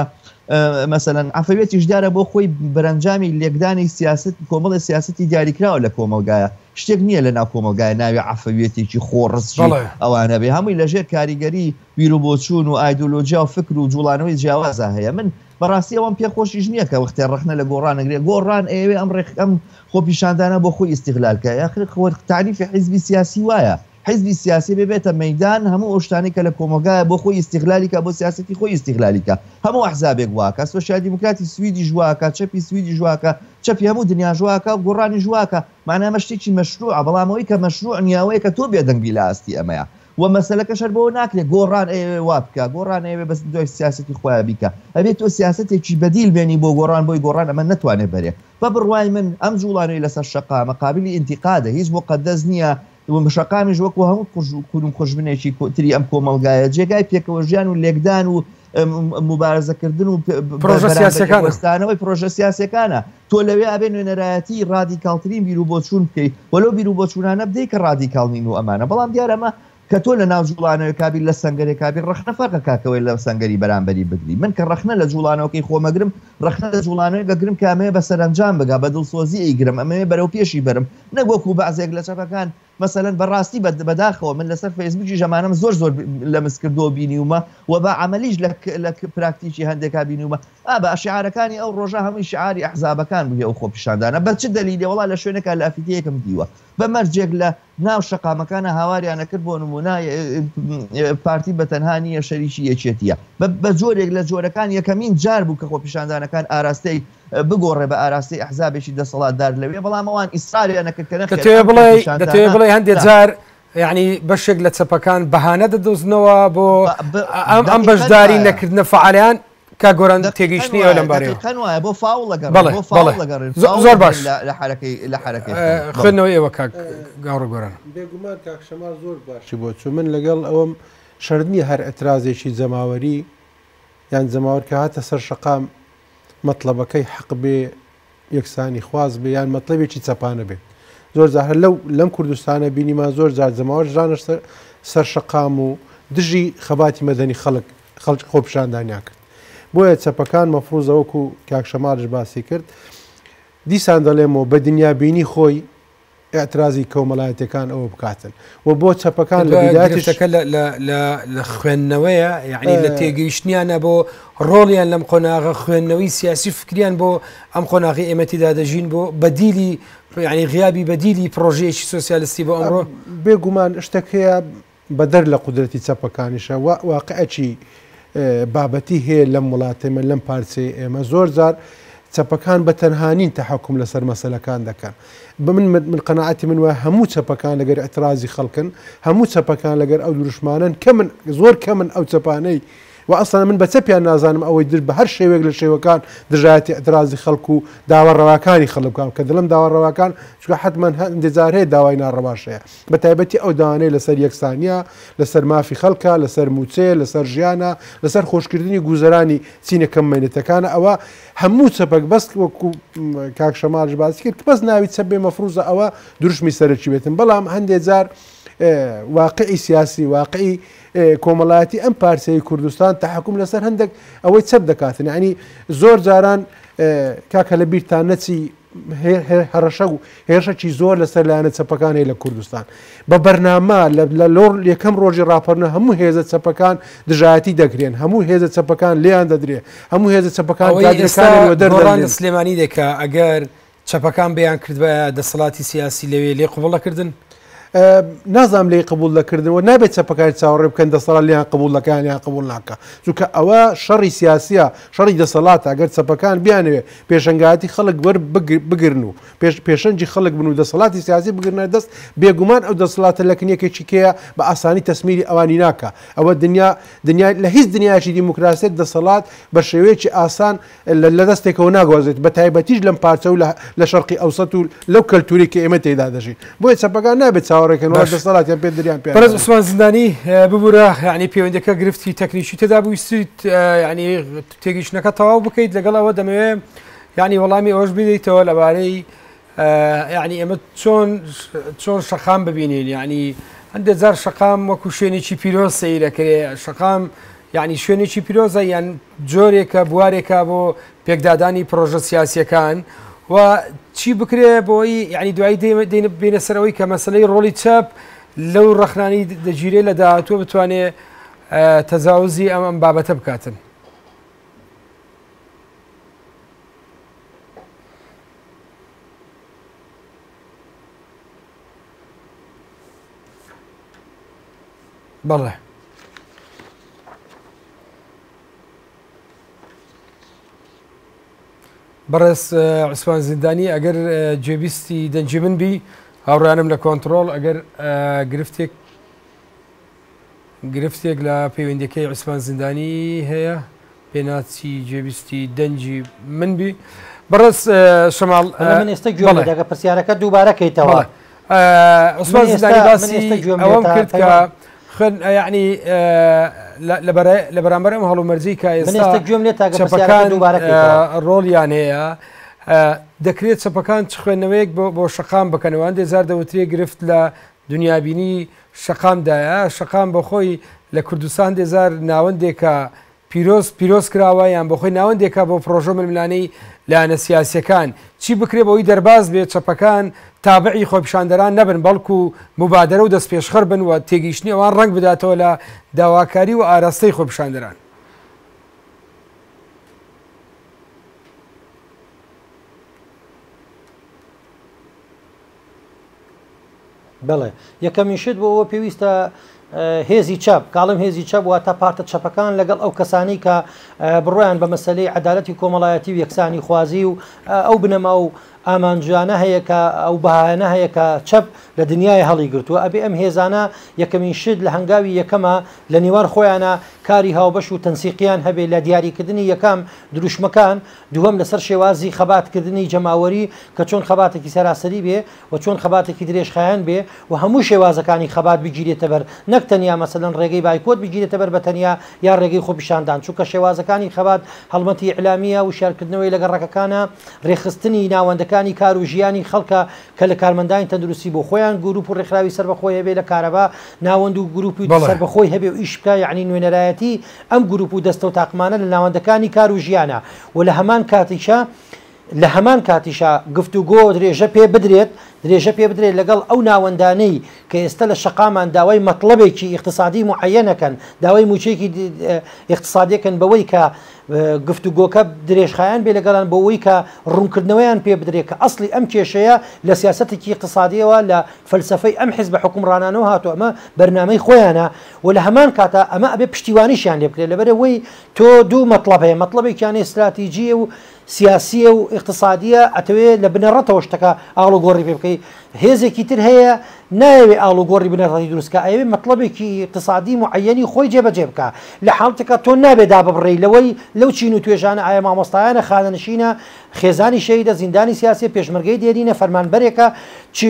مەسەلەن عەفەویەتیش دیارە بۆ خۆی بەرەنجامی لێکدانی سیاست کۆمەڵی سیاستی دیاریکراوە لە کۆمەلگایە شتێک نییە لە ناو کۆمەلگایە ناوی عەفەویەتێکی خۆڕستی ئەوانە بێ هەمووی لەژێر کاریگەری بیرروبۆچوون و ئایدۆلۆژیا و فکر و جوڵانەوەی جیاوازە هەیە من بەڕاستی ئەوم پێخۆشیش نییە کە وەختێ ڕخنە لە گۆڕانەگرێ گۆڕان ئێوێ ئەم خۆپیشاندانە بۆ خۆی ئیستیغلالکە یاخر تعریفی حیزبی سیاسی وایە حیزبی سیاسی ببێتە مەیدان هەموو ئەو شتانی کە لە کۆمەلگایە بۆ خۆی ئیستیغلالیکە بۆ سیاسەتی خۆی ئیستیغلالیکە هەموو ئەحزابێک واکە سۆشیال دیموکراتی سویدی ژواکە چەپی سویدی ژواکە چەپی هەموو دنیا ژواکە گۆڕانی ژواکە معنامە شتێکی مەشروع بەڵامەوەی کە مەشروع نیاوەیە کە تۆ بێدەنگبی لە ئاستی ئەمەیە و مەسەلەکە شەر بۆ ناکرێت گۆڕان ئێوێ وا بکە گۆڕان ئێوێ بەس دوای سیاسەتی خۆیان بیکە ئەبێت تۆ سیاسەتێکی بەدیل بێنی بۆ گۆڕان بۆی گۆڕان ئەمە نەتوانێت بەرێ بە بڕوای من ئەم جوڵانەی لەسەر شەقا مەقابلی ئینتیقادە هیچ مقدەس نییە شەقامیش وەکو هەموو کوروم خۆشبنێکی تری ئەم کۆمەلگایە جێگای پێکەوە ژیان و لێکدان و مبارزەکردن و پرۆژەستانەوەی پرۆژە سیاسەکانە تۆ لەوێ ئەبێ نوێنەرایەتی ڕادیکالترین بیر و بۆچوون بکەیت وەلو بیر و بۆچوونانە بدەیت کە ڕادیکال نین و ئەمانە بەڵام دیارەمە کە تۆ لە ناو جوڵانەوە کابیر لە سنگەرێک کابیر ڕخنە فەرقە کاکەوەی لە سنگەری بەرامبەری بگری من کە ڕخنە لە جوڵانەوەکەی خۆمەگرم ڕخنە لە جوڵانەوەی گەگرم کامەیە بە سەرنجام بگا بە دڵسۆزی ئەیگرم ئەمەیە بەرەو پێشی بەرم نەگوەکو بەعزێک لە چەپەکان مثلەن بەڕاستی بەداخەوە من لەسەر فەیسبووکی ژەمانەم زۆر لە مسکردۆ بینیومە و بە عملیش لە پراکتیکی هەندێکا بینیومە بە شعارەکانی ئەو ڕۆژە هەمووی شعاری ئەحزابەکان بووە ئەو خۆپیشاندانە بە چ دەلیلی وڵا لە شوێنێکا لە ئەفیتەیەکم دیوە بە مەرجێک لە ناو شەقامەکانە هاواریانە کرد بۆ نمونای پارتی بەتەنها نیە شەریکی یەکێتیە بە جۆرێک لە جۆرەکان یەکەمین جار بوو کە خۆپیشاندانەکان ئاراستەی بگۆڕێ بە ئاراستی ئەحزابێکی دەسەڵاتدار لەوێ بەڵام ئەوان ئیسراریانە کردکە بڵێ هەندێک جار یعنی بەشێک لە چەپەکان بەهانە دەدۆزنەوە بۆ ئەم بەشداری نەکردنە فعالیان کا گۆران تێگەیشتنیەوە لەم بارەیە بۆ فاول زۆر باش لە حرەکەی خوێندنەوەی ئێوە کاک گاوڕە گۆران بێگومان کاک شەمال زۆر باشی بۆ چوو من لەگەڵ ئەوەم شەردنی هەر ئەترازێکی جەماوەری یان جەماوەر کە هاتە سەر شەقام مەطلبەکەی حەق بێ یەکسانی خواز بێ یان مەطلبێکی چەپانە بێت زۆر جار لەم کوردستانە بینیمان زۆر جار جەماوەر ژانە سەر شەقام و دژی خەباتی مەدەنی خەڵک خۆپیشاندانیا کرد بۆیە چەپەکان مەفروزەوەکو کاک شەمالش باسی کرد دیسان دەڵێمەوە بە دنیابینی خۆی ئەترازی کۆمەڵایەتەکان ئەوە بکاتن و بۆ چەپەکان لە بدایەتەکە لە خوێندنەوەیە یعنی لە تێگەیشتنیانە بۆ ڕۆڵیان لەم قۆناغە خوێندنەوەی سیاسی فکریان بۆ ئەم قۆناغی ئێمەتیدا دەژین بۆ بەدیلی یعنی غیابی بەدیلی پرۆژەیەکی سۆسیالیستی بۆ ئەمڕۆ بێگومان شتێکەیە بەدەر لە قودرەتی چەپەکانیشە واقعەکی بابەتی هەیە لەم وڵاتێمە لەم پارچەی ئێمە زۆر جار چەپەکان بە تەنهانین تەحەکوم لەسەر مەسەلەکان دەکەن بە من قەناعەتی من وایە هەموو چەپەکان لەگەر ئەترازی خەڵکن هەموو چەپەکان لەگەر ئەو دروشمانن کە من زۆر کە من ئەو چەپانەی و ئەسڵان من بە چەپیان نازانم ئەوەی در بە هەر شێوێک لە شێوەکان دژایەتی ئەترازی خەڵکو و داوەڕەواکانی خەڵکان کە دڵم داوەڕەواکان چکە حتمما هەندێجار هەیە داوای ناڕەواشەیە بە تایبەتی ئەو داوانەی لەسەر یەکسانیە لەسەر مافی خەڵکە لەسەر موچێ لەسەر ژیانە لەسەر خۆشکردنی گوزەرانی چینەکەم مینەتەکانە ئەوە هەموو چەپەک بەست وەکو کاک شەمالش باسی کرد بەس ناوی چەپێ مەفروزە ئەوە دروشمی سەرچی بێتن بەڵام هەندێجار واقعی سیاسی واقعی کۆمەڵایەتی ئەم پارچەی کوردستان تەحەکوم لەسەر هەندێک ئەوەی چەپ دەکاتن ینی زۆر جاران کاکە لە بیرتان نەچی هەڕەشە و هێرشەکی زۆر لەسەر لایەنە چەپەکان هەیە لە کوردستان بە بەرنامە لە لۆڕ یەکەم ڕۆژی ڕاپەرنە هەموو هێزە چەپەکان دژایەتی دەکرێن هەموو هێزە چەپەکان لێیان دەدرێ هەموو هێزە چەپەکان دەرڕان سلێمانی دەکا ئەگەر چەپەکان بەیان کرد بە دەسەڵاتی سیاسی لەوێ لێ قوبڵەکردن نازام لێ قبول دەکردنەوە نابێت چەپەکانی چاوەڕێ بکەن دەسەڵات لیان قبولەکانیان قبول ناکە چونکە ئەوە شەڕی سیاسیە شەڕی دەسەڵات ئەگەر چەپەکان بیانوێ پێشنگاتی خەڵک بگرن و پێشەنجی خەڵک بن و دەسەڵاتی سیاسی بگرنە دەست بێگومان ئەو دەسەڵاتە لە کنیەکێکی کەیە بە ئاسانی تەسمیری ئەوانی ناکە ئەوە دنیا لە هیچ دنیاشی دیموکراسیت دەسەڵات بە شێوەیەکی ئاسان لە دەستێکەوە ناگوازێت بە تایبەتیش لەم پارچە و لە شەرقی ئەوسەت و لەو کەلتوری کە ئێمە تێدا دەژین بۆیە چەپەکان نابێت دەسەڵاتیان پێ دریان پێ بەرز عوسمان زندانی ببوورە یعنی پەیوەندەکە گرفتی تەکنیکی تێدا بوویستیت ینی تێگەیشتنەکە تەواو بکەیت لەگەڵ ئەوە دەمەوێت ینی وەڵامی ئەوەش بدەیتەوە لەبارەی ینی ئێمە چۆن شەقام ببینین ینی هەندێک جار شەقام وەکو شوێنێکی پیرۆز سەیرەکرێ شەقام ینی شوێنێکی پیرۆزە یان جۆرێکە بوارێکە بۆ پێکدادانی پرۆژە سیاسیەکان و چی بکرێ بۆی ینی دوایی بینە سەرەوەی کە مەسلەی ڕۆڵی چەپ لەو ڕەخنانی دەگیرێ لە داهاتوە بتوانێت تەجاوزی ئەم بابەتە بکاتن بەڵێ بەڕێز عوسمان زیندانی ئەگەر جێبیستی دەنجی من بی هاوڕانم لە کۆنتترۆل ئەگەر گرفتێک لە پەیوەندەکەی عوسمان زیندانی هەیە پێناچی جێبیستی دەنجی من بی بەڕێز شەماڵ من ئێستا گوێگە پرسیارەکە دووبارەکەیتەوە عوسمان زیندانی باسی ئەوەم کرد کە یعنی لە بەرامبەر ئەم هەڵومەرجی کە ئێستا چەپەکان ڕۆڵیان هەیە دەکرێت چەپەکان چ خوێندنەوەیەک بۆ شەقام بکەنەوە هەندێک دەوترێ گرفت لە دنیابینی شەقامدایە شەقام بە خۆی لە کوردستان دێزار ناوەندێکە پیرۆز کراوە یان بە خۆی ناوەندێکە بۆ پرۆژۆ ململانەی لایەنە سیاسیەکان چی بکرێ بەوەی دەرباز بێت چەپەکان تابعی خۆپیشاندەران نەبن بەڵکو مبادرە و دەست پێشخەر بن و تێگەیشتنی ئەوان ڕنگ بداتەوە لە داواکاری و ئاراستەی خۆپیشاندەران. بڵێ یەکەمیشت بۆ ئەوە پێویستە هێزی چاپ کاڵم هێزی چاپ واتە پارتە چەپەکان لەگەڵ ئەو کەسانی کە بڕۆیان بە مەسلەی عەدالەتی کۆمەڵایەتی و یەکسانی خوازی و ئەو بنەما و ئامانجوانە هەیە کە ئەو بەهایانە هەیە کە چەپ لە دنیای هەڵی گرتووە ئەبێ ئەم هێزانە یەکەمین شت لە هەنگاوی یەکەمە لە نێوان خۆیانە کاری هاوبەش و تەنسیقیان هەبێ لە دیاریکردنی یەکەم دروشمەکان دووەم لەسەر شێوازی خەباتکردنی جەماوەری کە چۆن خەباتێکی سەراسەری بێ و چۆن خەباتێکی درێژخایەن بێ و هەموو شێوازەکانی خەبات بگیرێتە بەر نەک تەنیا مەسەلەن ڕێگەی بایکۆت بگیرێتە بەر بە تەنیا یا ڕێگەی خۆپیشاندان چونکە شێوازەکانی خەبات هەڵمەتی ئیعلامیە و شارکردنەوەی لەگەڵ ڕێگەکانە ڕێخستنی ناوەندەکانی کار و ژیانی خەڵکە کە لە کارمەندانی تەندروستی بۆ خۆیان گروپ و ڕێکخراوی سەربەخۆی هەبێ لە کارەبا ناوەند و گروپی سەربەخۆی هەبێ و ئیش بکە یعنی نوێنەرایەتی ئەم گروپ و دەستە و تاقمانە لە ناوەندەکانی کار و ژیانە و لە هەمان کاتیشە گفتوگۆ درێژە پێ بدرێت لەگەڵ ئەو ناوەندانەی کە ئێستا لە شەقامان داوای مەطلبێکی اقتصادی معەنەکەن داوای موچێکی اقتصادیەکەن بەوەی کە گفتوگۆکە درێژخایان بێ لەگەڵان بۆەوەی کە ڕوونکردنەوەیان پێ بدرێت کە ئەسڵی ئەم کێشەیە لە سیاسەتێکی اقتصادیەوە لە فەلسفەی ئەم حیزب حکومڕانانەوە هاتووە ئەمە بەرنامەی خۆیانە و لە هەمان کاتە ئەمە ئەبێ پشتیوانیشیان لێ بکرێت لەبەرەوەی تۆ دوو مەطلب هەیە مەطلبێکیان استراتیجیە و سیاسیە و اقتصادیە ئەتەوێت لە بنەڕەتەوە شتەکە ئاڵوگۆڕی پێ بکەی هێزێکی تر هەیە ناوێ ئاڵوگۆڕی بنەڕەتی دروستکە ئەوێ مەطلبێکی اقتصادی معەنی خۆی جێبەجێ بکە لە حاڵتێکە تۆ نابێدا ببڕی لەوەی لەو چین و توێژانە ئایا مامۆستایانە خانەنشینە خێزانی شەیدە زیندانی سیاسی پێشمەرگەی دێرینە فەرمانبەرێکە چی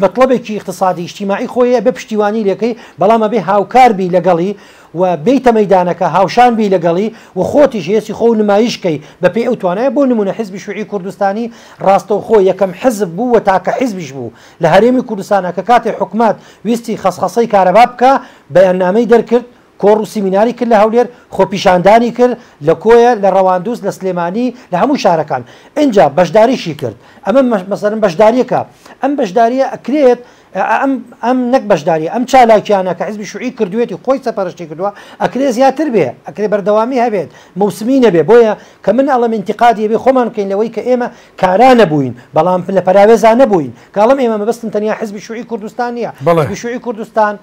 مەطلبێکی اقتصادی اجتیماعی خۆیە بە پشتیوانی لەکەی بەڵام ئەبێ هاوکاربی لەگەڵی و بیتە مەیدانەکە هاوشان بی لەگەڵی و خۆتیش هێسی خۆ نمایشکەی بەپێی ئەو توانایە بۆ نمونە حیزبی شوعی کوردستانی ڕاستەوخۆ یەکەم حزب بوو و تاکە حیزبیش بوو لە هەرێمی کوردستانە کە کاتی حکومات ویستی خەسخەسەی کارەبا بکە بەیاننامەی دەرکرد کۆڕ و سیمیناری کرد لە هەولێر خۆپیشاندانی کرد لە کۆیە لە ڕەواندووس لە سلێمانی لە هەموو شارەکان اینجا بەشداریشی کرد ئەمە مەسەرن بەشداریەکە ئەم بەشداریە ئەکرێت ئەم نەک بەشداری ئەم چالاکیانە کە حیزبی شوعی کردوێتی خۆی سەپەرشتی کردووە ئەکرێ زیاتر بێ ئەکرێ بەردەوامی هەبێت موسمی نەبێ بۆیە کە من ئەڵەم ئینتیقادی بێ خۆمان بکەین لەوەی کە ئێمە کارانە بووین بەڵام لە پەراوێزان نەبووین کاڵم ئێمە مەبەستن تەنیا حیزبی شوعی کوردستان نییە حیزبی شوعی کوردستان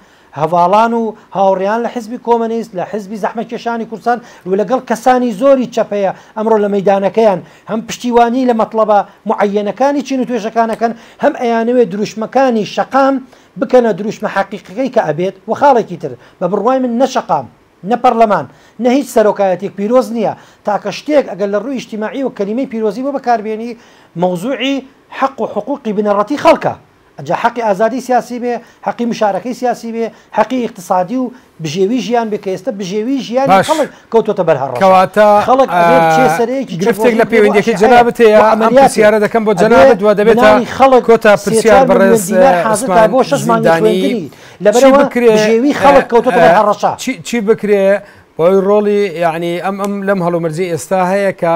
هەواڵان و هاوڕێیان لە حیزبی کۆمەنیست لە حیزبی زەحمەتکێشانی کوردستان و لەگەڵ کەسانی زۆری چەپەیە ئەمڕۆ لە مەیدانەکەیان هەم پشتیوانی لە مەطلبە معەنەکانی چین و توێژەکانەکەن هەم ئەیانەوێت دروشمەکانی شەقام بکەنە دروشمە حەقیقەکەی کە ئەبێت و خاڵێکی تر بە بڕوای من نەشەقام نە پەرلەمان نە هیچ سەرۆکایەتێک پیرۆز نییە تاکە شتێک ئەگەر لە ڕووی ئیجتیماعی و کەلیمەی پیرۆزی بۆ بەکاربێنی مەوزوعی حەق و حقوقی بنەڕەتی خەڵکە ئەجا حەقی ئازادی سیاسی بێ حەقی مشارەکەی سیاسی بێ حەقی اقتصادی و بژێوی ژیان بێ کە ئێستا بژێوی ژیانی خەڵک کەوتۆتە بەرهەڕ خەڵک گرفتێک لە پەیوەندیەکی جەنابەت هەیە ئەم پرسیارە دەکەم بۆ جەنابەت دووە دەبێتە خەڵک کۆتا پرسیار بەڕێز بۆ 6 مانگی خوێندنی لەبەرەوە بژێوی خەڵک کەوتۆتە بەرهەڕەشە چی بکرێ بۆی ڕۆڵی یعنی ئەم لەم هەڵومەرجی ئێستا هەیە کە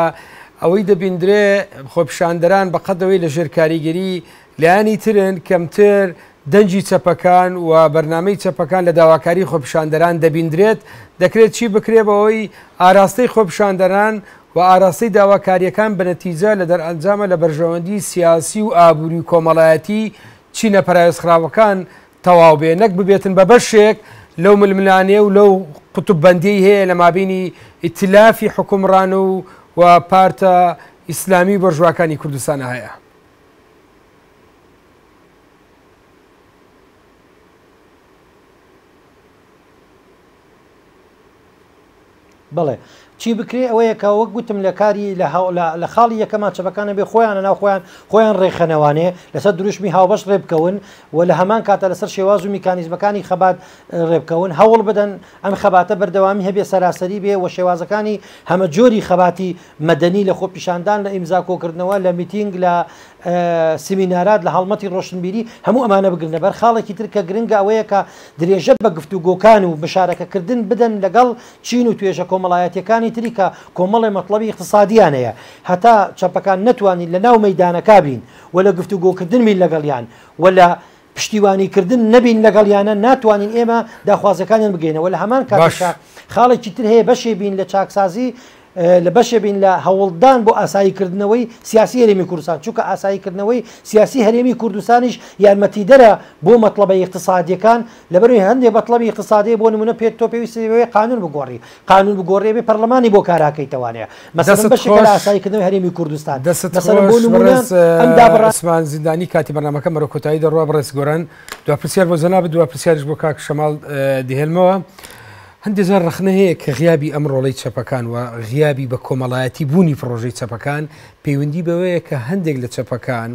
ئەوەی دەبیندرێ خۆپیشاندەران بەقەدەوەی لە ژێرکاریگەری لایانی ترن کەمتر دەنجی چەپەکان و بەرنامەی چەپەکان لە داواکاری خۆپیشاندەران دەبیندرێت دەکرێت چی بکرێ بەوەی ئاراستەی خۆپیشاندەران و ئاراستەی داواکاریەکان بەنەتیجە لە دەرئەنجامە لە بەرژەوەندی سیاسی و ئابووری کۆمەڵایەتی چینە پەرایۆزخراوەکان تەواو بێ نەک ببێتن بە بەشێک لەو ململانێ و لەو قوتوببەندی هەیە لە مابینی ئیتلافی حکومڕان و پارتە ئیسلامی بەرژواکانی کوردستانە هەیە. بڵێ چی بکرێ ئەوەیە کە وەک گوتم لە کاری لە خاڵی یەکەمان چەپەکانە بێ خۆیانە ناو خۆیان ڕێخەنەوانێ لەسەر دروشمی هاوبەش ڕێبکەون و لە هەمان کاتە لەسەر شێواز و میکانیزمەکانی خەبات ڕێبکەون هەوڵ بدەن ئەم خەباتە بەردەوامی هەبێ سەراسەری بێ و شێوازەکانی هەمە جۆری خەباتی مەدەنی لە خۆ پیشاندان لە ئیمزا کۆکردنەوە لە میتینگ لە سیمینارات لە هەڵمەتی ڕۆشنبیری هەموو ئەمانە بگرنە بەر خاڵێکی تر کە گرنگە ئەوەیە کە درێژە بە گفتوگۆکان و بشارەکەکردن بدەن لەگەڵ چین و توێژە کۆمەڵایەتیەکانی تری کە کۆمەڵی مەطلبی اقتصادیانەیە هەتا چەپەکان نەتوانین لە ناو مەیدانەکە بین و لە گفتوگۆکردن بین لەگەڵیان و لە پشتیوانیکردن نەبین لەگەڵیانە ناتوانین ئێمە داخوازەکانیان بگەینەوە لە هەمان کاتشا خاڵێکی تر هەیە بەشێ بین لە چاکسازی لە بەشێ بین لە هەوڵدان بۆ ئاساییکردنەوەی سیاسی هەرێمی کوردستان چونکە ئاساییکردنەوەی سیاسی هەرێمی کوردستانیش یارمەتیدەرە بۆ مەطلبە اقتصادیەکان لەبەروی هەندێک مەطلبی اقتصادی بۆ نمونە پێ تۆ پێویستەوەی قانون بگۆڕی قانون بگۆڕێ بێ پەرلەمانی بۆ کاراکەی توانێت مەسەڵەن بەشێک لە ئاساییکردنەوەی هەرێمی کوردستان ئەسمان زیندانی کاتی بەرنامەکە مەرە کۆتایی دەڕوا بڕێز گۆران دو پرسیار بۆ جەناب دو پرسیارش بۆ کاک شەماڵ دێهێنمەوە هەندێک جار ڕخنە هەیە کە غیابی ئەم ڕۆڵەی چەپەکان و غیابی بە کۆمەڵایەتی بوونی پرۆژەی چەپەکان پەیوەندی بەوەیە کە هەندێک لە چەپەکان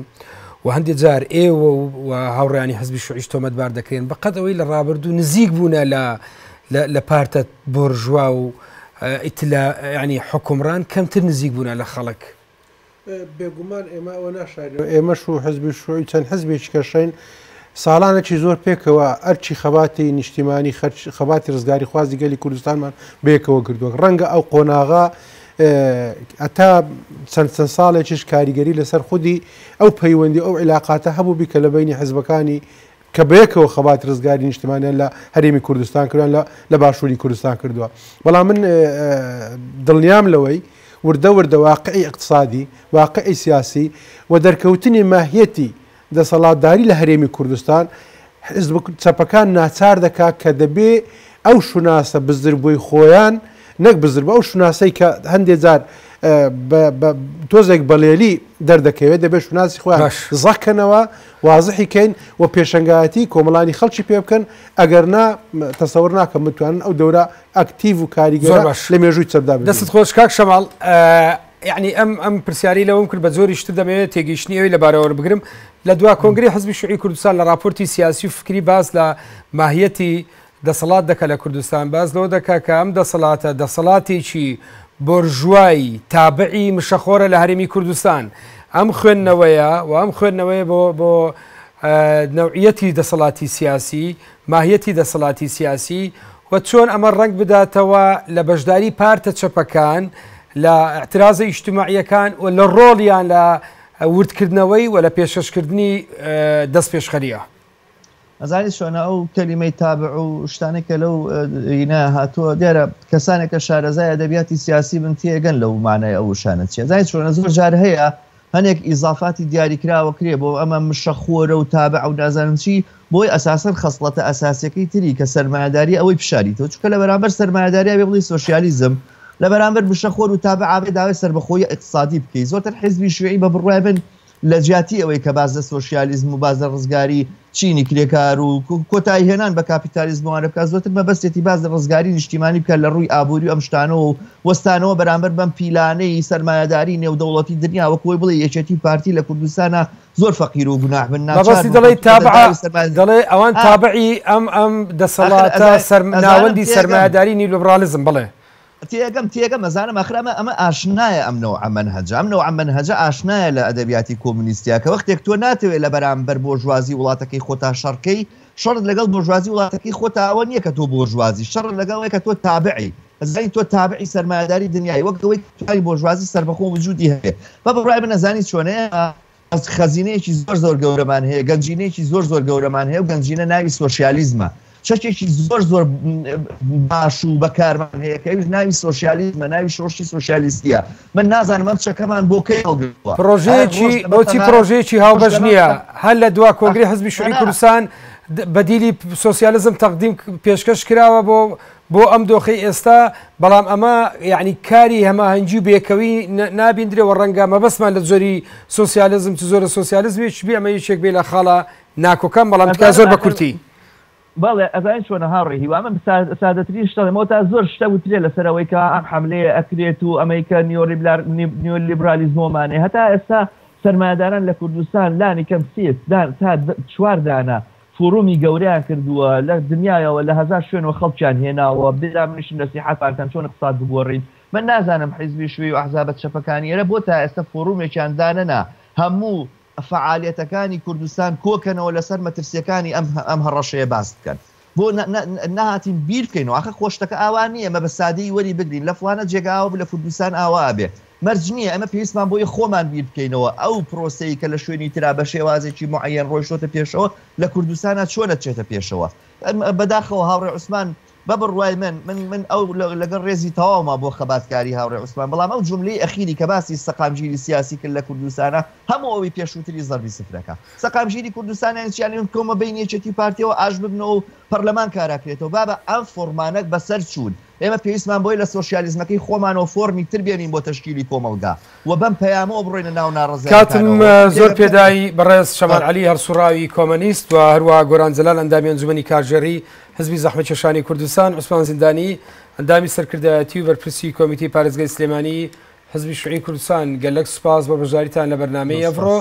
و هەندێک جار ئێوە و هاوڕێیانی حەزبی شوعیش تۆمەتبار دەکرێن بەقەت ئەوەی لە ڕابردوو نزیک بوونە لە پارتە بۆرژوا و ینی حکومڕان کەمتر نزیک بوونە لە خەڵک. بێگومان ئێمە ئەوە ناشارێت ئێمەش و حەزبی شوعی چەند حەزبێکی کەشین ساڵانێکی زۆر پێکەوە ئەرچی خەباتی نیشتیمانی خەباتی ڕزگاری خوازی گەلی کوردستانمان بێکەوە کردووە ڕەنگە ئەو قۆناغا ئەتا چەند ساڵێکیش کاریگەری لەسەر خودی ئەو پەیوەندی ئەو عیلاقاتە هەبوو بیکە لە بینی حەزبەکانی کە بەیەکەوە خەباتی ڕزگاری نیشتیمانیان لە هەرێمی کوردستان کردوان لە باشووری کوردستان کردووە بەڵام من دڵنیام لەوەی وردە واقعی اقتصادی واقعی سیاسی و دەرکەوتنی ماهیەتی دەسەڵاتداری لە هەرێمی کوردستان چەپەکان ناچار دەکات کە دەبێ ئەو شوناسە بزربووی خۆیان نەک بزر بە ئەو شوناسەی کە هەندێک جار تۆزێک بەڵێلی دەردەکەوێت دەبێت شوناسی خۆیان زەکەنەوە وازحیکەین و پێشنگایەتی کۆمەڵانی خەڵکی پێ بکەن ئەگەر نا تەسەور ناکەم بتوانن ئەو دەورە ئەکتیڤ و کاریگەر لە مێژووی چەپدا دەست خۆش کاک شەماڵ یعنی ئەم پرسیاری لەوەم کرد بە زۆری شتر دەمەوێت تێگەیشتنی ئەوی لەبارەوە بگرم لە دوا کۆنگری حەزبی شوعی کوردستان لە راپۆرتی سیاسی و فکری باز لە ماهیەتی دەسەڵات دەکە لە کوردستان باز لەوە دەکا کە ئەم دەسەڵاتە دەسەڵاتێکی بۆرژوایی تابعی مشەخۆرە لە هەرێمی کوردستان ئەم خوێندنەوەیە و ئەم خوێندنەوەی بۆ نەوعیەتی دەسەڵاتی سیاسی ماهیەتی دەسەڵاتی سیاسی و چۆن ئەمە ڕنگ بداتەوە لە بەشداری پارتە چەپەکان لە اعتراضە ئیجتماعیەکان و لە ڕۆڵیان لە وردکردنەوەی و لە پێشەشکردنی دەست پێشخەریە. ئەزانی شۆنە ئەو کەلیمەی تابع و شتانێکە لەو هینە هاتووە دیارە کەسانێکە شارەزای ئەدەبیاتی سیاسی بن تێگەن لەو مانای ئەو شانە چیە زای شۆنە زۆر جار هەیە هەنێک ئیزافاتی دیاریکراوە کرێ بۆ ئەمە مشەخۆرە و تابع و نازانم چی بۆی ئەساسەن خەسڵەتە ئەساسیەکەی تری کە سەرمایه‌داری ئەوەی پشاریتەوە چونکە لە بەرامبەر سەرمایه‌داریە بێ بڵی سۆشیالیزم لە بەرامبەر مشەخۆر و تابع ئابێ داوای سەربەخۆیی اقتصادی بکەیت زۆرتر حیزبی شوێعی بە بڕوای بن لە جیاتی ئەوەی کە باز لە سۆشیالیزم و باز لە ڕزگاری چینی کرێکار و کۆتایی هێنان بە کاپیتالیزموانە بکات زۆرتر مەبەستێتی باز لە ڕزگاری نیشتیمانی بکات لە ڕووی ئابووری و ئەم شتانەوە و وەستانەوە بەرامبەر بەم پیلانەی سەرمایه‌داری نێودەوڵەتی دنیا وەکوی بڵێ یەکێتی پارتی لە کوردستانە زۆر فەقیر و گوناح بن ناچار دەڵێ تابع دەڵێ ئەوان تابعی ئەم دەسەڵاتە ناوەندی سەرمایه‌داری نیلۆبرالیزم بڵێ تێگەم مەزانم ئەخرامە ئەمە ئاشنایە ئەم نەوع منهەجە ئەم نەوع منهەجە ئاشنایە لە ئەدەبیاتی کۆمونیستیا کە وەختێک تۆ ناتەوێت لە بەرامبەر بۆژوازی وڵاتەکەی خۆتا شەڕکەی شەڕت لەگەڵ بۆژوازی وڵاتەکەی خۆتا ئەوە نییە کە تۆ بۆژوازی شەڕ لەگەڵەوەی کە تۆ تابعی ئەزانی تۆ تابعی سەرمایه‌داری دنیای وەک ئەوەی توانی بۆژوازی سەربەخۆ وجودی هەیە بە بڕای من نەزانی چۆنەیە خەزینەیەکی زۆر گەورەمان هەیە گەنجینەیەکی زۆر گەورەمان هەیە و گەنجینە ناوی سۆشیالیزمە چەکێکی زۆر باش و بەکارمان هەیە کە ناوی سۆشیالیزمە ناوی شۆڕشی سۆشیالیستیە من نازانم ئەم چەکەمان بۆ کەی پرۆژەیەکی بۆچی پرۆژەیەکی هاوبەش نییە هەر لە دوا کۆنگری حەزبی شوعی کوردستان بەدیلی سۆسیالزم تەقدیم پێشکەش کراوە بۆ ئەم دۆخی ئێستا بەڵام ئەمە یعنی کاری هەماهەنگی و بێکەوی نابیندرێەوە ڕەنگە مەبەستمان لە زۆری سۆسیالزم چ زۆرە سۆسیالزمێک بێ ئەمە یەکێک بێ لە خاڵە ناکۆکەم بەڵام تکا زۆر بە کورتی بەڵێ ئەزانین چۆنە هاوڕێ هیوامە سادەترین شتەمەوە تا زۆر شتە وترێ لەسەرەوەی کە ئەم حملەیە ئەکرێت و ئەمریکا نیۆلیبرالیزمۆمانێ هەتا ئێستا سەرمایه‌داران لە کوردستان لانی کەم تا 4 دانە فۆرومی گەورەیان کردووە لە دنیایەوە لە 1000 شوێنەوە خەڵکیان هێناوە بێدا منیشم نەسیحەتان چۆن اقتصاد بگۆڕین من نازانم حیزبی شوێی و ئەحزابەت چەپەکانی ئێرە بۆ تا ئێستا فۆرومێکیان دانەنا هەموو فعالیەتەکانی کوردستان کۆکەنەوە لەسەر مەترسیەکانی ئەم هەڕەشەیە باس بکەن بۆ نهاتین بیر بکەینەوە ئاخە خۆشتەکە ئاوا نییە ئەمە بە سادەی وەری بگرین لە فلانە جێگاوە لە کوردستان ئاوا بێ مەرج نییە ئەمە پێویستمان بۆی خۆمان بیر بکەینەوە ئەو پرۆسەی کە لە شوێنی ترا بە شێوازێکی معەن ڕۆیشتۆتە پێشەوە لە کوردستانە چۆنە چێتە پێشەوە بەداخەوە هاوڕێ عوسمان بە بڕوای من ئەو لەگەڵ ڕێزی تەواوما بۆ خەباتکاری هاوڕێ عوسمان بەڵام ئەو جملەی ئەخیری کە باسی سەقامگیری سیاسی کرد لە کوردستانە هەموو ئەوەی پێشووتری زەربی سفرەکە سەقامگیری کوردستانیان چیان کۆمە بینیەکێتی پارتیەوە ئاش ببنەوە و پەرلەمان کاراکرێتەوە بابە ئەم فۆرمانەك بەسەر چوون ئێمە پێویستمان بۆی لە سۆسیالیزمەکەی خۆمانەوە فۆرمی تر بێنین بۆ تەشکیلی کۆمەلگا و بەم پەیامەوە بڕۆینە ناو ناڕزای کاتم زۆر پێدایی بەڕێز شەمال عەلی هەرسوڕاوی کۆمەنیست و هەروە گۆران جەلال ئەندامی ئەنجومەنی کارژێڕی حزبی زەحمەتکێشانی کوردستان عوسمان زیندانی ئەندامی سەرکردایەتی و بەرپرسی کۆمیتەی پارێزگای سلێمانی حزبی شوعی کوردستان گەلەک سوپاس بە بەشداریتان لە بەرنامەی ئەڤڕۆ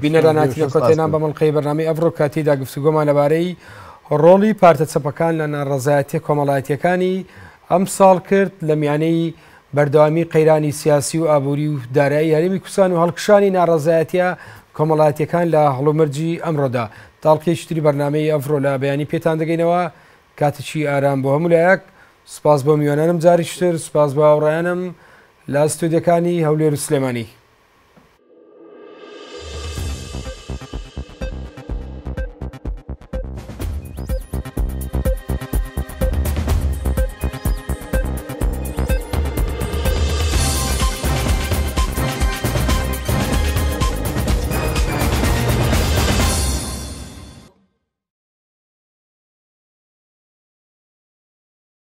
بینەراناتی لە کۆتێنان بە مەڵقەی بەرنامەی ئەڤڕۆ کاتیدا گفتوگۆمان لەبارەی ڕۆڵی پارتە چەپەکان لە ناڕەزایەتی کۆمەڵایەتیەکانی ئەم ساڵ کرد لە میانەی بەردەوامی قەیرانی سیاسی و ئابووری و دارایی هەرێمی کوردستان و هەڵکشانی ناڕەزایەتیە کۆمەڵایەتیەکان لە هەڵومەرجی ئەمڕۆدا تاڵقەی شتری بەرنامەی ئەڤڕۆ لە بەیانی پێتان دەگەینەوە کاتێکی ئارام بۆ هەموو لایەک سوپاس بۆ میوانانم جاریشتر سوپاس بە هاوڕێیانم لە ئەستودیەکانی هەولێر و سلێمانی